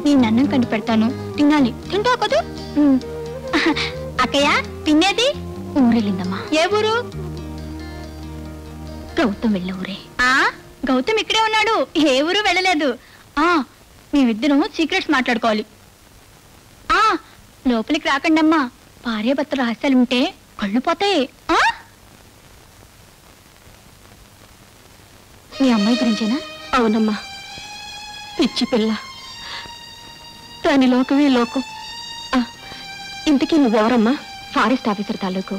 నేను అన్నం కంటి పెడతాను, తినాలి. తింటావు కదా? అక్కయ్య, తినేది? ఊరెళ్ళిందమ్మా. ఏ ఊరు? గౌతమ్ వెళ్ళ ఊరే. గౌతమ్ ఇక్కడే ఉన్నాడు, ఏ ఊరు వెళ్ళలేదు. మేమిద్దరం సీక్రెట్స్ మాట్లాడుకోవాలి. లోపలికి రాకండమ్మా. భార్యాభర్త రహస్యాలుంటే కళ్ళు పోతాయి. మీ అమ్మాయి గురించేనా? అవునమ్మా, పిచ్చి పిల్ల, దాని లోకమే లోకం. ఇంతకీ నువ్వెవరమ్మా? ఫారెస్ట్ ఆఫీసర్ తాలూకు.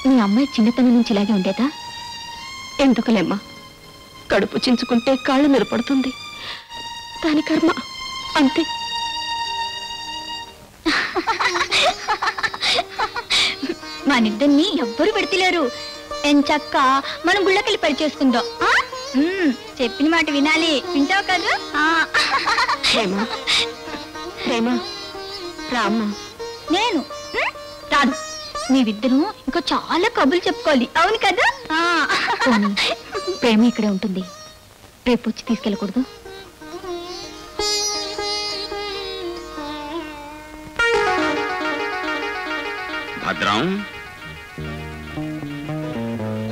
మీ అమ్మాయి చిన్నతనం నుంచి ఇలాగే ఉండేదా? ఎందుకులేమ్మా, కడుపు చించుకుంటే కాళ్ళు నిలబడుతుంది. దాని కర్మ అంతే. మనిద్దరిని ఎవ్వరు పెడతలేరు. ఎంచక్క మనం గుళ్ళకెళ్ళి పని చేసుకుందాం. చెప్పిన మాట వినాలి. వింటావు కదా? రామ్మా. నేను రాదు. మీరిద్దరూ ఇంకా చాలా కబుర్లు చెప్పుకోవాలి. అవును కదా? ప్రేమ ఇక్కడే ఉంటుంది. రేపు వచ్చి తీసుకెళ్ళకూడదు? భద్రం,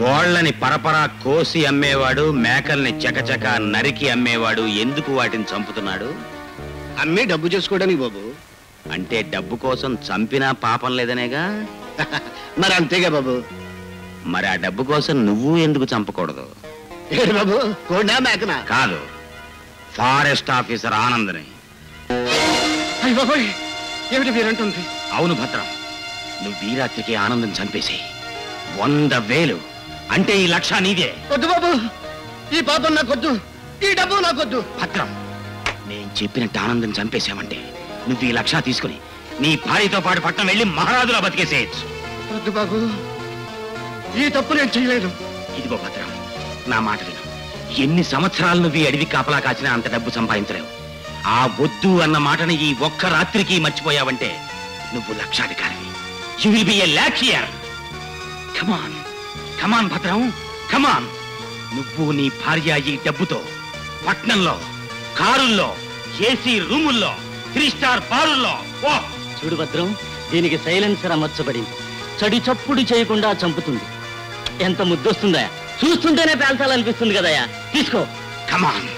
కోళ్లని పరపరా కోసి అమ్మేవాడు, మేకల్ని చకచక నరికి అమ్మేవాడు ఎందుకు వాటిని చంపుతున్నాడు? అమ్మే డబ్బు చేసుకోవడానికి బాబు. అంటే డబ్బు కోసం చంపినా పాపం లేదనేగా? మరి అంతేగా బాబు. మరి ఆ డబ్బు కోసం నువ్వు ఎందుకు చంపకూడదు? ఏడు బాబు, కోడా మేకనా? కాదు, ఫారెస్ట్ ఆఫీసర్ ఆనందని. అయ్య బాబోయ్, ఏమిటి మీరంటుంది? అవును భద్రం, నువ్వు ఈ రాత్రికి ఆనందం చంపేసి 100,000 అంటే ఈ 1,00,000 నీదే. వద్దు బాబు, ఈ పాపం నాకొద్దు, ఈ డబ్బు నాకొద్దు. భద్రం, నేను చెప్పినట్టు ఆనందం చంపేశామంటే నువ్వు ఈ 1,00,000 తీసుకుని నీ భార్యతో పాటు పట్టణం వెళ్ళి మహారాజులా బతికేసేయచ్చు. వద్దు బాబు, ఈ తప్పు నేను చేయలేదు. ఇదిగో భద్రం, నా మాట విను. ఎన్ని సంవత్సరాలు నువ్వు ఈ అడవి కాపలా కాచినా అంత డబ్బు సంపాదించలేవు. ఆ వద్దు అన్న మాటని ఈ ఒక్క రాత్రికి మర్చిపోయావంటే నువ్వు లక్షాధికారివి. You will be a luckier. Come on come on Bhadram, come on. నువ్వు నీ భార్య ఈ డబ్బుతో పట్నంలో, కారుల్లో, ఏసీ రూముల్లో, 3 స్టార్ బారుల్లో. ఓ చూడు భద్రం, దీనికి సైలెన్సర్ అమర్చబడింది. చడి చప్పుడు చేయకుండా చంపుతుంది. ఎంత ముద్దొస్తుందా? చూస్తుంటేనే పేల్చాలనిపిస్తుంది కదయా. తీసుకో. కమాన్,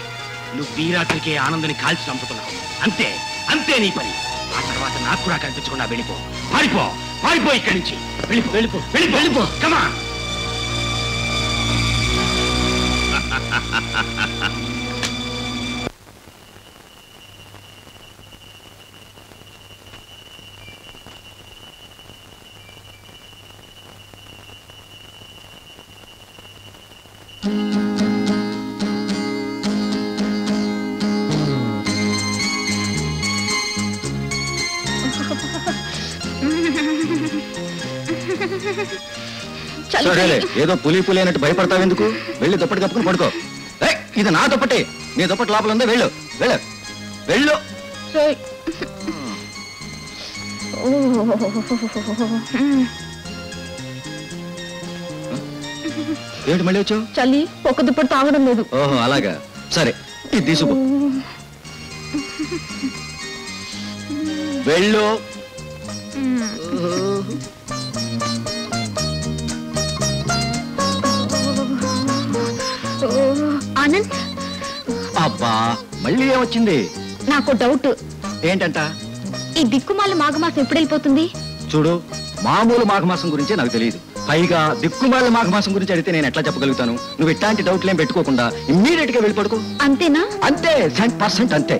నువ్వు ఈ రాత్రికే ఆనందని కాల్చి చంపుతున్నావు. అంతే అంతే నీ పని. ఆ తర్వాత నాకు కూడా కనిపించకుండా వెళ్ళిపో. పారిపో, పారిపో ఇక్కడి నుంచి. వెళ్ళిపో వెళ్ళిపో వెళ్ళిపో వెళ్ళిపో. కమాన్. సరేలే, ఏదో పులి పులి అన్నట్టు భయపడతావెందుకు? వెళ్ళి దుప్పటి కప్పుకుని పడుకో. ఇది నా దుప్పటి, నీ దుప్పటి లోపల ఉందా? వెళ్ళు వెళ్ళు వెళ్ళు. ఏంటి మళ్ళీ వచ్చావు? చలి ఒక దుప్పటి తాగడం లేదు. ఓహో అలాగా, సరే ఇది తీసుకో. వెళ్ళు. ఆనంద్, అబ్బా మళ్ళీ ఏమొచ్చింది? నాకు డౌట్. ఏంటంట? ఈ దిక్కుమాల మాఘమాసం ఎప్పుడు వెళ్ళిపోతుంది? చూడు, మామూలు మాఘమాసం గురించే నాకు తెలియదు. పైగా దిక్కుమాల మాఘమాసం గురించి అడిగితే నేను ఎట్లా చెప్పగలుగుతాను? నువ్వు ఇట్లాంటి డౌట్లు ఏం పెట్టుకోకుండా ఇమ్మీడియట్ గా వెళ్ళిపడుకో. అంతేనా? అంతే, 100% అంతే.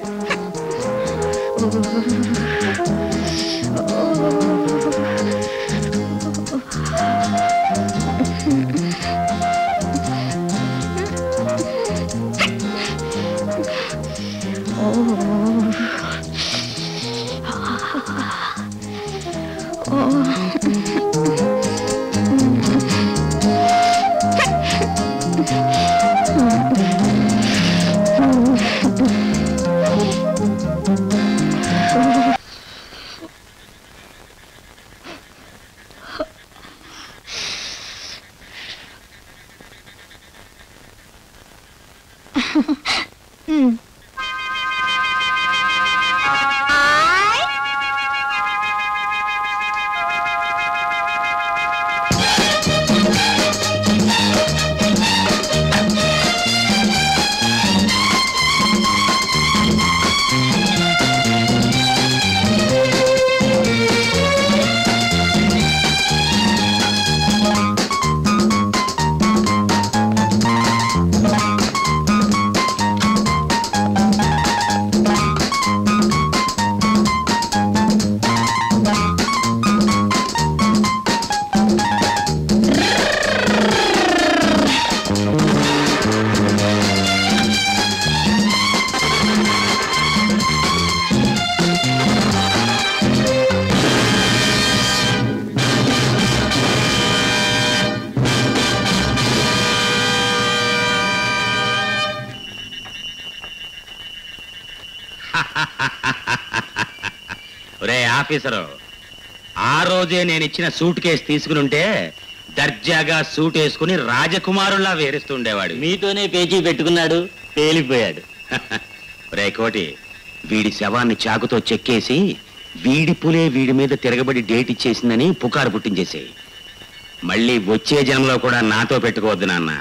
ఒరే ఆఫీసరు, ఆ రోజే నేను ఇచ్చిన సూట్ కేసు తీసుకుని ఉంటే దర్జాగా సూట్ వేసుకుని రాజకుమారుల్లా వేరుస్తుండేవాడు. మీతోనే పేచీ పెట్టుకున్నాడు, పేలిపోయాడు. ఒరే కోటి, వీడి శవాన్ని చాకుతో చెక్కేసి వీడి పులే వీడి మీద తిరగబడి డేట్ ఇచ్చేసిందని పుకారు పుట్టించేసేయి. మళ్ళీ వచ్చే జన్మలో కూడా నాతో పెట్టుకోవద్దు నాన్న.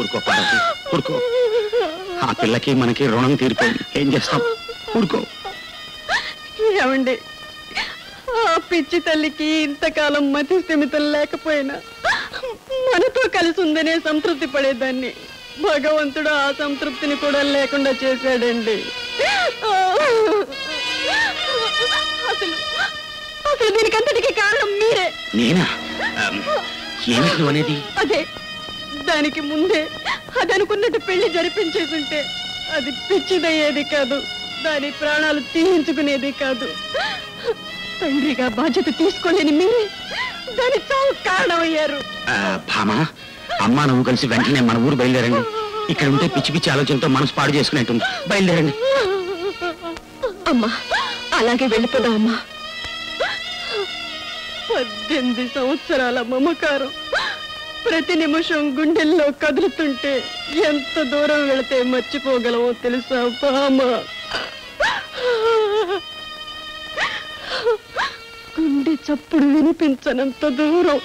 ఊరుకో పార్వతి, ఊరుకో. ఆ పిల్లకి మనకి రుణం తీరిపోయింది, ఏం చేస్తాం? ఊరుకో. ఏమండి, ఆ పిచ్చి తల్లికి ఇంతకాలం మతి స్థిమితం లేకపోయినా మనతో కలిసి ఉందనే సంతృప్తి పడేదాన్ని భగవంతుడు ఆ సంతృప్తిని కూడా లేకుండా చేశాడండి. అసలు అసలు దీనికంతటికి కారణం మీరే. నేనా? ఏమిటి అనేది? అదే, దానికి ముందే అది అనుకున్నట్టు పెళ్లి జరిపించేస్తుంటే అది పిచ్చిదయ్యేది కాదు, దాని ప్రాణాలు తీయించుకునేది కాదు. తండ్రిగా బాధ్యత తీసుకోలేని మీరే దాని చావు కారణమయ్యారు. భామా, అమ్మా నువ్వు కలిసి వెంటనే మన ఊరు బయలుదేరండి. ఇక్కడ ఉంటే పిచ్చి పిచ్చి ఆలోచనతో మనసు పాడు చేసుకునేట్టుంది. బయలుదేరండి. అమ్మా, అలాగే వెళ్ళిపోదాం అమ్మా. 18 సంవత్సరాల మమకారం ప్రతి నిమిషం గుండెల్లో కదులుతుంటే ఎంత దూరం వెళితే మర్చిపోగలమో తెలుసా బామ్మ? గుండె చప్పుడు వినిపించనంత దూరం.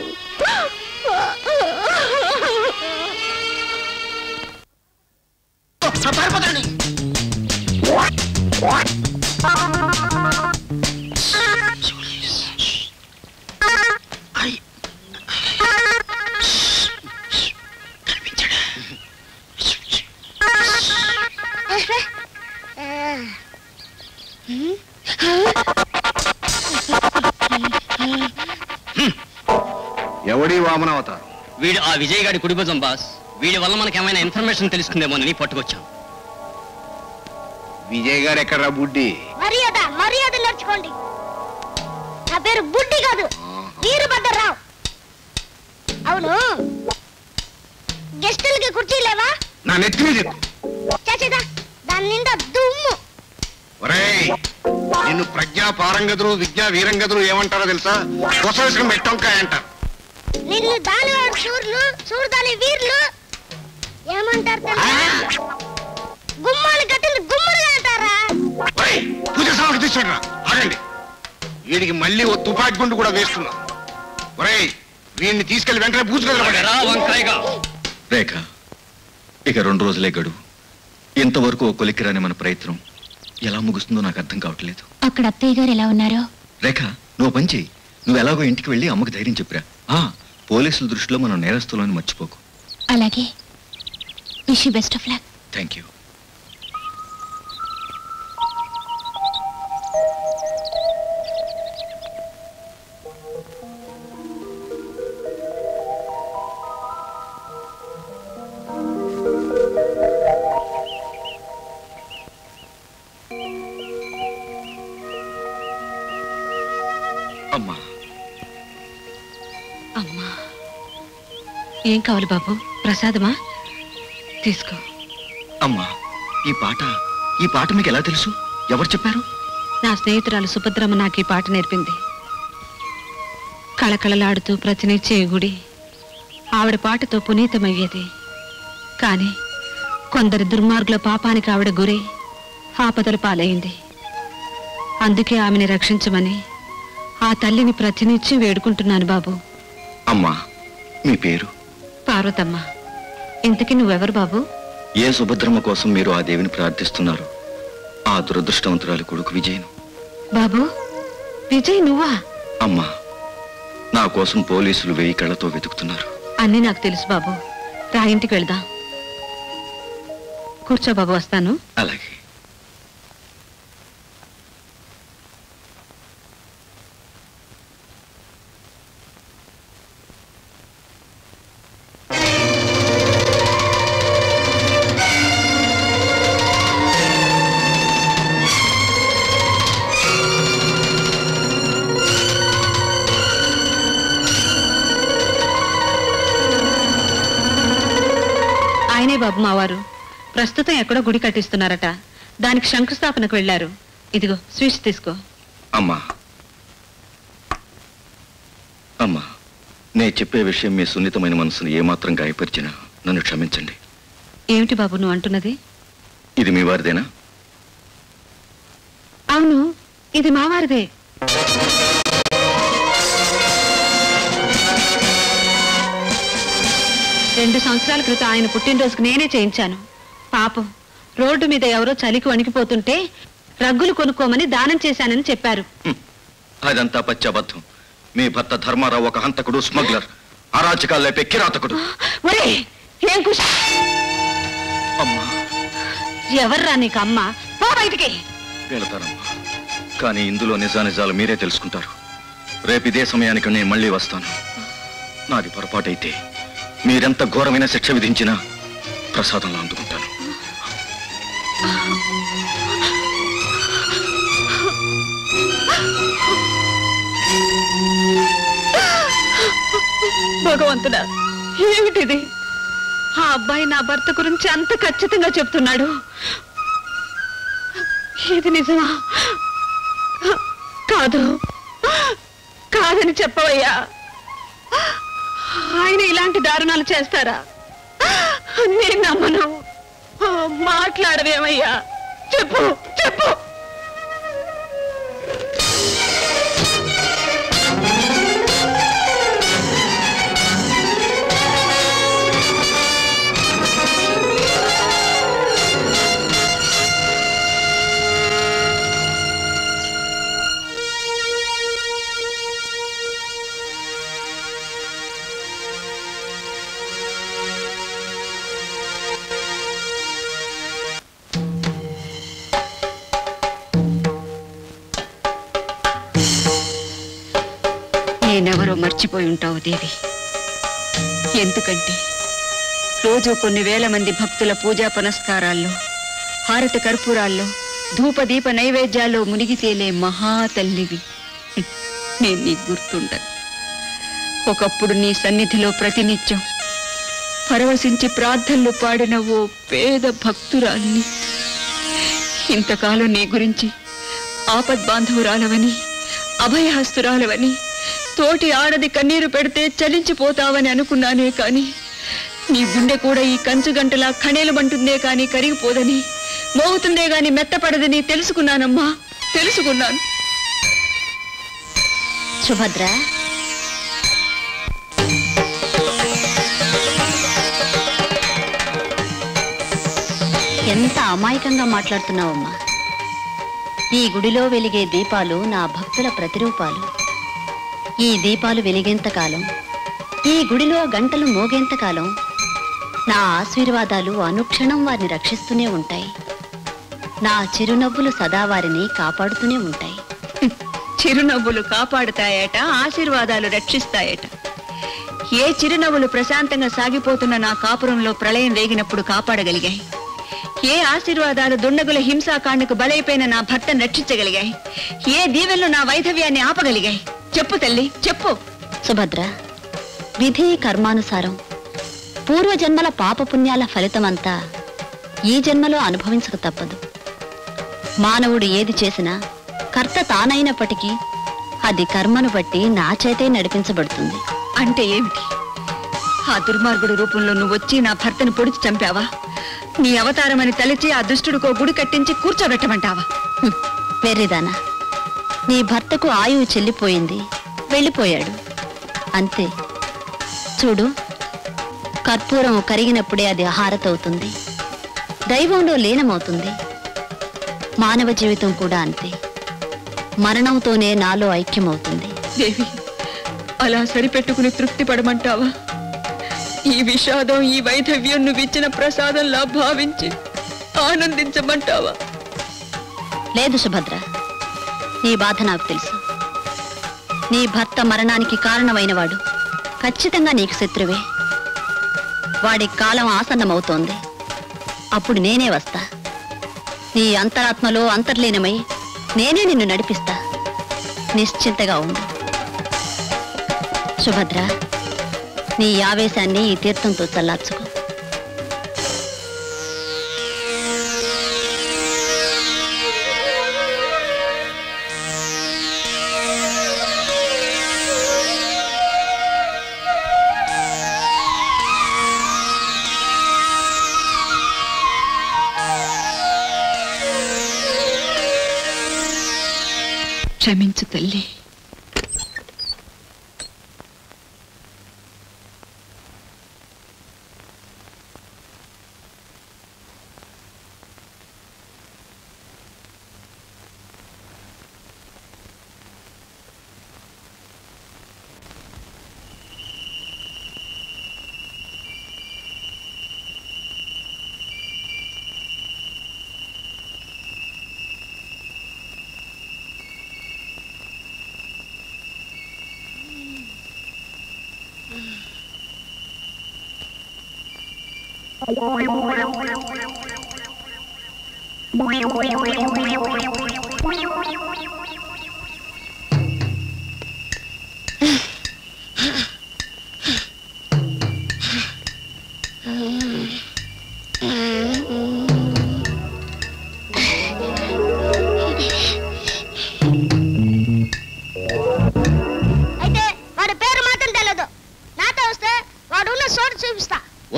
వీడు ఆ విజయ్ గారి కుడిభుజం బాస్. వీడి వల్ల మనకి ఏమైనా ఇన్ఫర్మేషన్ తెలుస్తుందేమోనని పట్టుకొచ్చాం. విజయ్ గారు ఎక్కడ్రా బుడ్డి? మర్యాద నడుచుకోండి. నా పేరు బుడ్డి కాదు, వీరభద్రరావు. అవును, గెస్టులకి కుర్చీ లేవా? నా నెత్తి మీద ఎక్కు. చచ్చిదా, దాని నిండా దుమ్ము. ఒరేయ్, నిన్ను ప్రజ్ఞా పారంగతులు విద్యా వీరంగతులు ఏమంటారో తెలుసా? కొసవేసుకుని మెట్టంకాయ అంటారు. నిన్ను దానివాడు సూర్లు, చూడదాని వీర్లు ఏమంటారు తెలుసా? గుమ్మాలు కట్టింది గుమ్మరుగా అంటారా? పూజ సాగు తీసుకురా. ఆగండి, వీడికి మళ్ళీ ఓ తుపాకి గుండు కూడా వేస్తున్నా. ఒరేయ్, వీడిని తీసుకెళ్లి వెంటనే పూజ. రేఖ, ఇక 2 రోజులే గడువు. ఇంతవరకు ఓ కొలిక్కిరాని మన ప్రయత్నం ఎలా ముగుస్తుందో నాకు అర్థం కావట్లేదు. అక్కడ అత్తయ్య గారు ఎలా ఉన్నారో? రేఖ, నువ్వు పని చెయ్యి. నువ్వు ఎలాగో ఇంటికి వెళ్ళి అమ్మకు ధైర్యం చెప్పిరా. పోలీసుల దృష్టిలో మనం నేరస్తులని మర్చిపోకు. అలాగే. Wish you best of luck. Thank you. అమ్మా, అమ్మా, ఏం కావాలి బాబు? ప్రసాదమా? తీసుకో. అమ్మా, ఈ పాట మీకు ఎలా తెలుసు? ఎవరు చెప్పారు? నా స్నేహితురాలు సుభద్రమ్మ నాకు ఈ పాట నేర్పింది. కళకళలాడుతూ ప్రతినిచ్చే గుడి ఆవిడ పాటతో పునీతమయ్యేది. కానీ కొందరు దుర్మార్గుల పాపానికి ఆవిడ గురై ఆపదల పాలైంది. అందుకే ఆమెని రక్షించమని ఆ తల్లిని ప్రతినిత్యం వేడుకుంటున్నాను బాబు. అమ్మా, మీ పేరు? పార్వతమ్మ. ఇంతకీ నువ్వెవరు బాబు? ఏ సుభద్రమ్మ కోసం మీరు ఆ దేవిని ప్రార్థిస్తున్నారు? ఆ దురదృష్టవంతురాలి కొడుకు విజయ్ను. బాబు, విజయ్ నువ్వా? అమ్మా, నా కోసం పోలీసులు 1000 కళ్ళతో వెతుకుతున్నారు. అన్నీ నాకు తెలుసు బాబు. రా, ఇంటికి వెళ్దాం. కూర్చో బాబు, వస్తాను. అలాగే. ఆయనే బాబు మావారు. ప్రస్తుతం ఎక్కడో గుడి కట్టిస్తున్నారట. దానికి శంకుస్థాపనకు వెళ్లారు. ఇదిగో స్వీట్స్ తీసుకో. అమ్మా, అమ్మా, నేను చెప్పే విషయం మీ సున్నితమైన మనసును ఏమాత్రం గాయపరిచినా నన్ను క్షమించండి. ఏమిటి బాబు నువ్వు అంటున్నది? ఇది మీ వారిదేనా? అవును, ఇది మావారిదే. రెండు సంవత్సరాల క్రితం ఆయన పుట్టినరోజుకు నేనే చేయించాను. పాపం రోడ్డు మీద ఎవరో చలికి వణికిపోతుంటే రగ్గులు కొనుక్కోమని దానం చేశానని చెప్పారు. అదంతా పచ్చబద్ధం. మీ భర్త ధర్మారావు ఒక హంతకుడు, స్మగ్లర్, అరాచకాల్లో కిరాతకుడు. ఏం కుషి? ఎవర్రా నీకు అమ్మ? పో బయటికి. వెళతారమ్మా, కానీ ఇందులో నిజానిజాలు మీరే తెలుసుకుంటారు. రేపు ఇదే సమయానికి నేను మళ్ళీ వస్తాను. నాది పొరపాటైతే మీరెంత ఘోరమైన శిక్ష విధించినా ప్రసాదంలో అందుకుంటాను. భగవంతుడా, ఏమిటిది? ఆ అబ్బాయి నా భర్త గురించి అంత ఖచ్చితంగా చెప్తున్నాడు. ఇది నిజమా? కాదు, కాదని చెప్పవయ్యా. ఆయన ఇలాంటి దారుణాలు చేస్తారా? నేను నమ్మను. మాట్లాడవేమయ్యా, చెప్పు చెప్పు. నేనెవరో మర్చిపోయి ఉంటావు దేవి. ఎందుకంటే రోజు కొన్ని వేల మంది భక్తుల పూజా పునస్కారాల్లో, హారతి కర్పూరాల్లో, ధూపదీప నైవేద్యాల్లో మునిగి తేలే మహాతల్లివి నేను నీకు గుర్తుండను. ఒకప్పుడు నీ సన్నిధిలో ప్రతినిత్యం పరవశించి ప్రార్థనలు పాడిన ఓ పేద భక్తురాల్ని. ఇంతకాలం నీ గురించి ఆపద్బాంధవురాలవని, అభయహస్తురాలవని, తోటి ఆడది కన్నీరు పెడితే చలించిపోతావని అనుకున్నానే కాని నీ గుండె కూడా ఈ కంచు గంటలా ఖణేలమంటుందే కాని కరిగిపోదని, మోగుతుందే గాని మెత్తపడదని తెలుసుకున్నానమ్మా, తెలుసుకున్నాను. సుభద్ర, ఎంత అమాయకంగా మాట్లాడుతున్నావమ్మా. ఈ గుడిలో వెలిగే దీపాలు నా భక్తుల ప్రతిరూపాలు. ఈ దీపాలు వెలిగేంతకాలం, ఈ గుడిలో గంటలు మోగేంతకాలం నా ఆశీర్వాదాలు అనుక్షణం వారిని రక్షిస్తూనే ఉంటాయి. నా చిరునవ్వులు సదా వారిని కాపాడుతూనే ఉంటాయి. చిరునవ్వులు కాపాడుతాయట, ఆశీర్వాదాలు రక్షిస్తాయట. ఏ చిరునవ్వులు ప్రశాంతంగా సాగిపోతున్న నా కాపురంలో ప్రళయం రేగినప్పుడు కాపాడగలిగాయి? ఏ ఆశీర్వాదాలు దుండగుల హింసాకాండకు బలైపోయిన నా భర్తను రక్షించగలిగాయి? ఏ దీవెనలు నా వైధవ్యాన్ని ఆపగలిగాయి? చెప్పు తల్లి, చెప్పు. సుభద్ర, విధి కర్మానుసారం పూర్వజన్మల పాపపుణ్యాల ఫలితమంతా ఈ జన్మలో అనుభవించక తప్పదు. మానవుడు ఏది చేసినా కర్త తానైనప్పటికీ అది కర్మను బట్టి నా చేతే నడిపించబడుతుంది. అంటే ఏమిటి? ఆ దుర్మార్గుడి రూపంలో నువ్వు వచ్చి నా భర్తను పొడిచి చంపావా? నీ అవతారమని తలచి ఆ దుష్టుడికో గుడి కట్టించి కూర్చోబెట్టమంటావా? వెర్రిదానా, నీ భర్తకు ఆయువు చెల్లిపోయింది, వెళ్ళిపోయాడు, అంతే. చూడు, కర్పూరం కరిగినప్పుడే అది హారతవుతుంది, దైవంలో లీనమవుతుంది. మానవ జీవితం కూడా అంతే, మరణంతోనే నాలో ఐక్యమవుతుంది. దేవి, అలా సరిపెట్టుకుని తృప్తి పడమంటావా? ఈ విషాదం, ఈ వైధవ్యం నువ్విచ్చిన ప్రసాదంలా భావించి ఆనందించమంటావా? లేదు సుభద్ర, నీ బాధ నాకు తెలుసు. నీ భర్త మరణానికి కారణమైన వాడు ఖచ్చితంగా నీకు శత్రువే. వాడి కాలం ఆసన్నమవుతోంది. అప్పుడు నేనే వస్తా. నీ అంతరాత్మలో అంతర్లీనమై నేనే నిన్ను నడిపిస్తా. నిశ్చింతగా ఉండు. సుభద్ర, నీ ఆవేశాన్ని ఈ తీర్థంతో చల్లార్చుకో. క్షమించు తల్లి.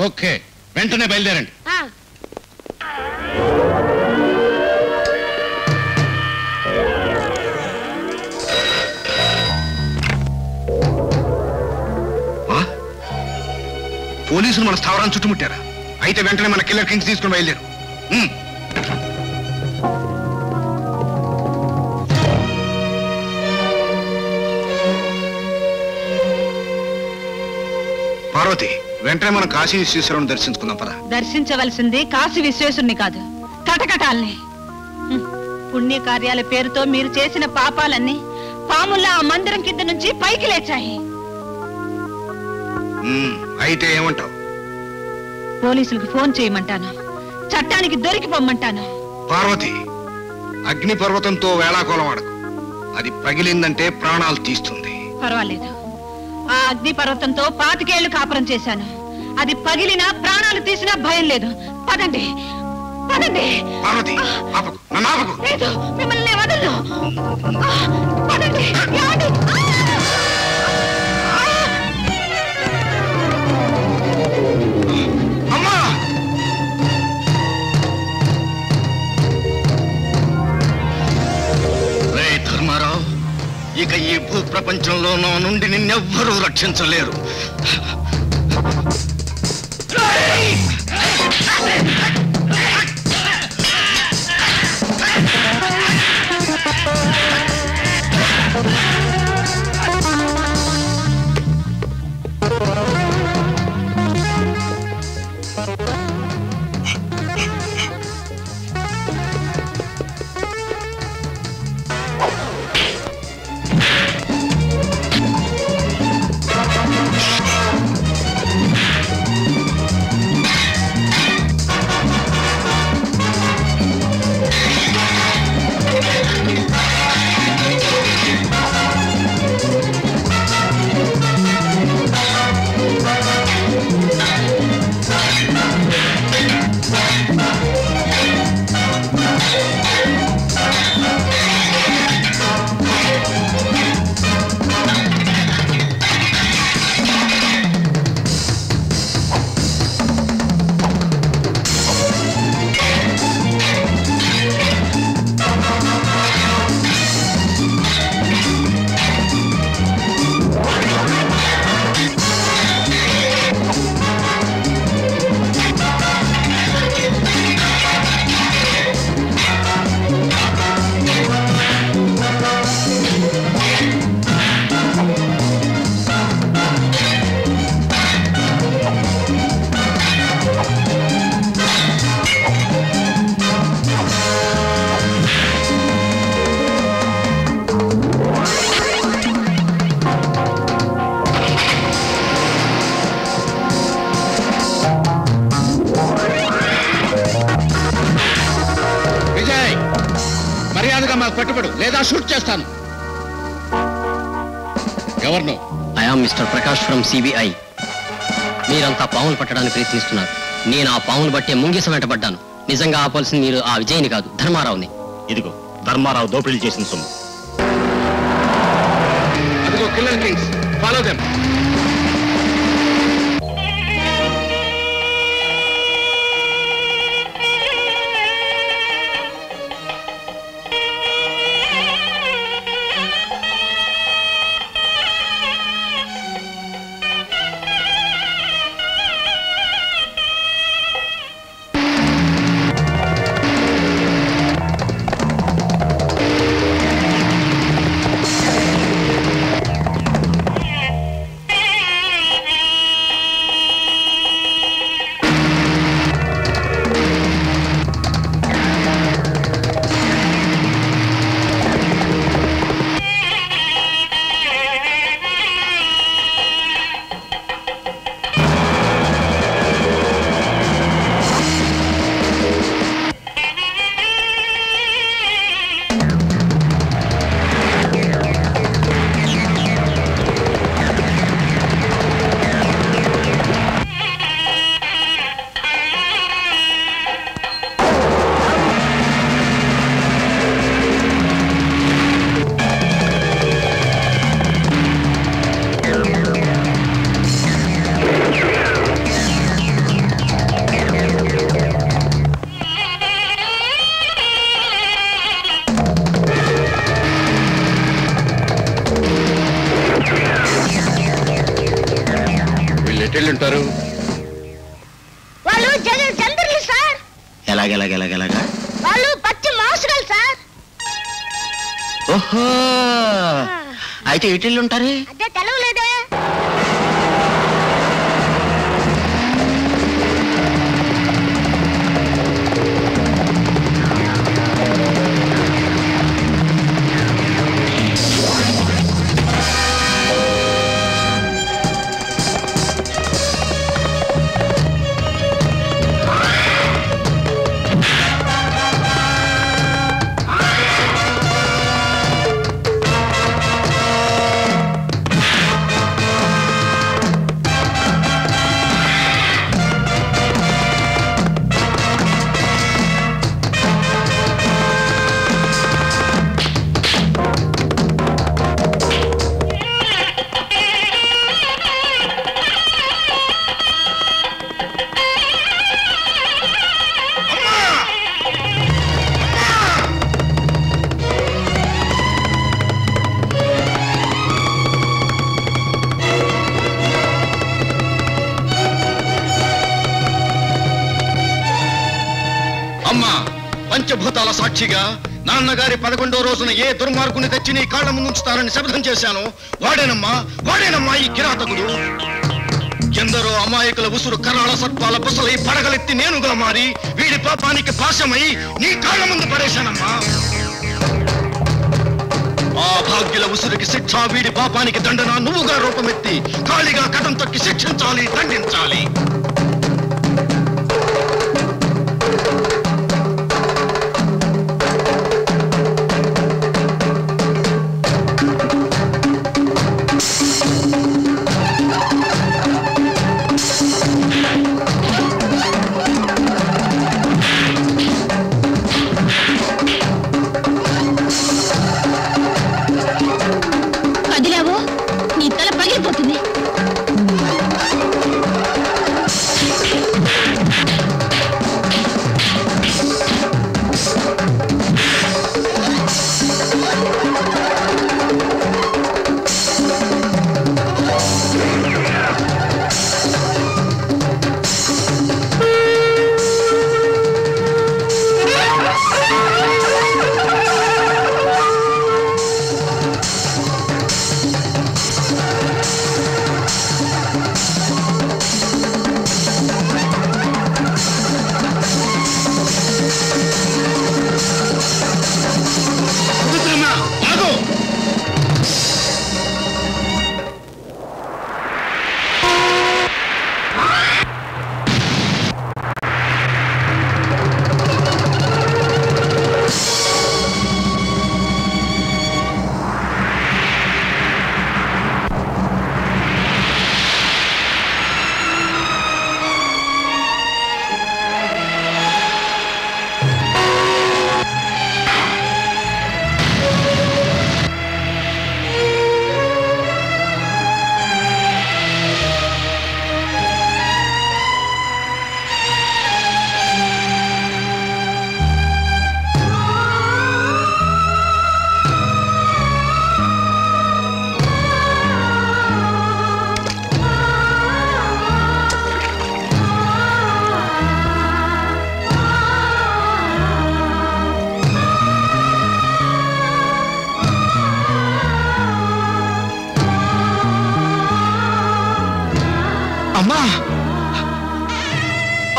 ఓకే, వెంటనే బయలుదేరండి. పోలీసులు మన స్థావరాన్ని చుట్టుముట్టారా? అయితే వెంటనే మన కిల్లర్ కింగ్స్ తీసుకుని బయలుదేరు. పార్వతి, వెంటనే మనం కాశీ విశ్వేశ్వరుని దర్శించుకుందాం పద. దర్శించవలసింది కాశీ విశ్వేశ్వరుని కాదు, కటకటాల్ని. పుణ్యకార్యాల పేరుతో మీరు చేసిన పాపాలన్నీ పాముల్లా ఆ మందిరం కింద నుంచి పైకి లేచాయి. అయితే ఏమంటావు? పోలీసులకు ఫోన్ చేయమంటాను, చట్టానికి దొరికిపోమ్మంటాను. పార్వతి, అగ్ని పర్వతంతో వేళాకోళం ఆడకు. అది పగిలిందంటే ప్రాణాలు తీస్తుంది. పర్వాలేదు, ఆ అగ్ని పర్వతంతో 25 ఏళ్లు కాపురం చేశాను. అది పగిలినా ప్రాణాలు తీసినా భయం లేదు. పదండి పదండి. పార్వతి, ఆపకు, నన్ను ఆపకు. లేదు, మిమ్మల్ని వదలను. పదండి. ఏమండి? అమ్మా! రే ధర్మారావు, ఇక ఈ భూ ప్రపంచంలో నా నుండి నిన్నెవ్వరూ రక్షించలేరు. పట్టుబడు లేదా షూట్ చేస్తాను. ఎవరు? I am mister Prakash from CBI. మీరంతా పాములు పట్టడానికి ప్రయత్నిస్తున్నారు. నేను ఆ పాములు బట్టే ముంగిస వెంటబడ్డాను. నిజంగా ఆపాల్సింది మీరు ఆ విజయ్ని కాదు, ధర్మారావుని. ఇదిగో ధర్మారావు దోపిడీ చేసిన సొమ్ము. అదిగో కిల్లర్ కింగ్స్, ఫాలో దెమ్. ఉంటారు వాళ్ళు జంతువులు సార్. ఎలాగెలాగెలాగెలాగా? వాళ్ళు పచ్చి మాంసగాలు సార్. ఓహో, అయితే ఇటీళ్ళు ఉంటారు. అదే తెలవలేదే. పంచభూతాల సాక్షిగా నాన్నగారి 11వ రోజున ఏ దుర్మార్గుని తెచ్చి నీ కాళ్ళ ముందుంచుతానని శపథం చేశాను వాడేనమ్మా ఈ కిరాతకుడు. ఎందరో అమాయకుల ఉసురు కరాళ సర్పాల బుసలై పడగలెత్తి నేనుగా మారి వీడి పాపానికి పాశమై నీ కాళ్ళ ముందు పడేశానమ్మా. ఆ భాగ్యుల ఉసురుకి శిక్ష, వీడి పాపానికి దండన నువ్వుగా రూపమెత్తి ఖాళీగా కథం తొక్కి శిక్షించాలి, దండించాలి.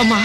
అమ్మా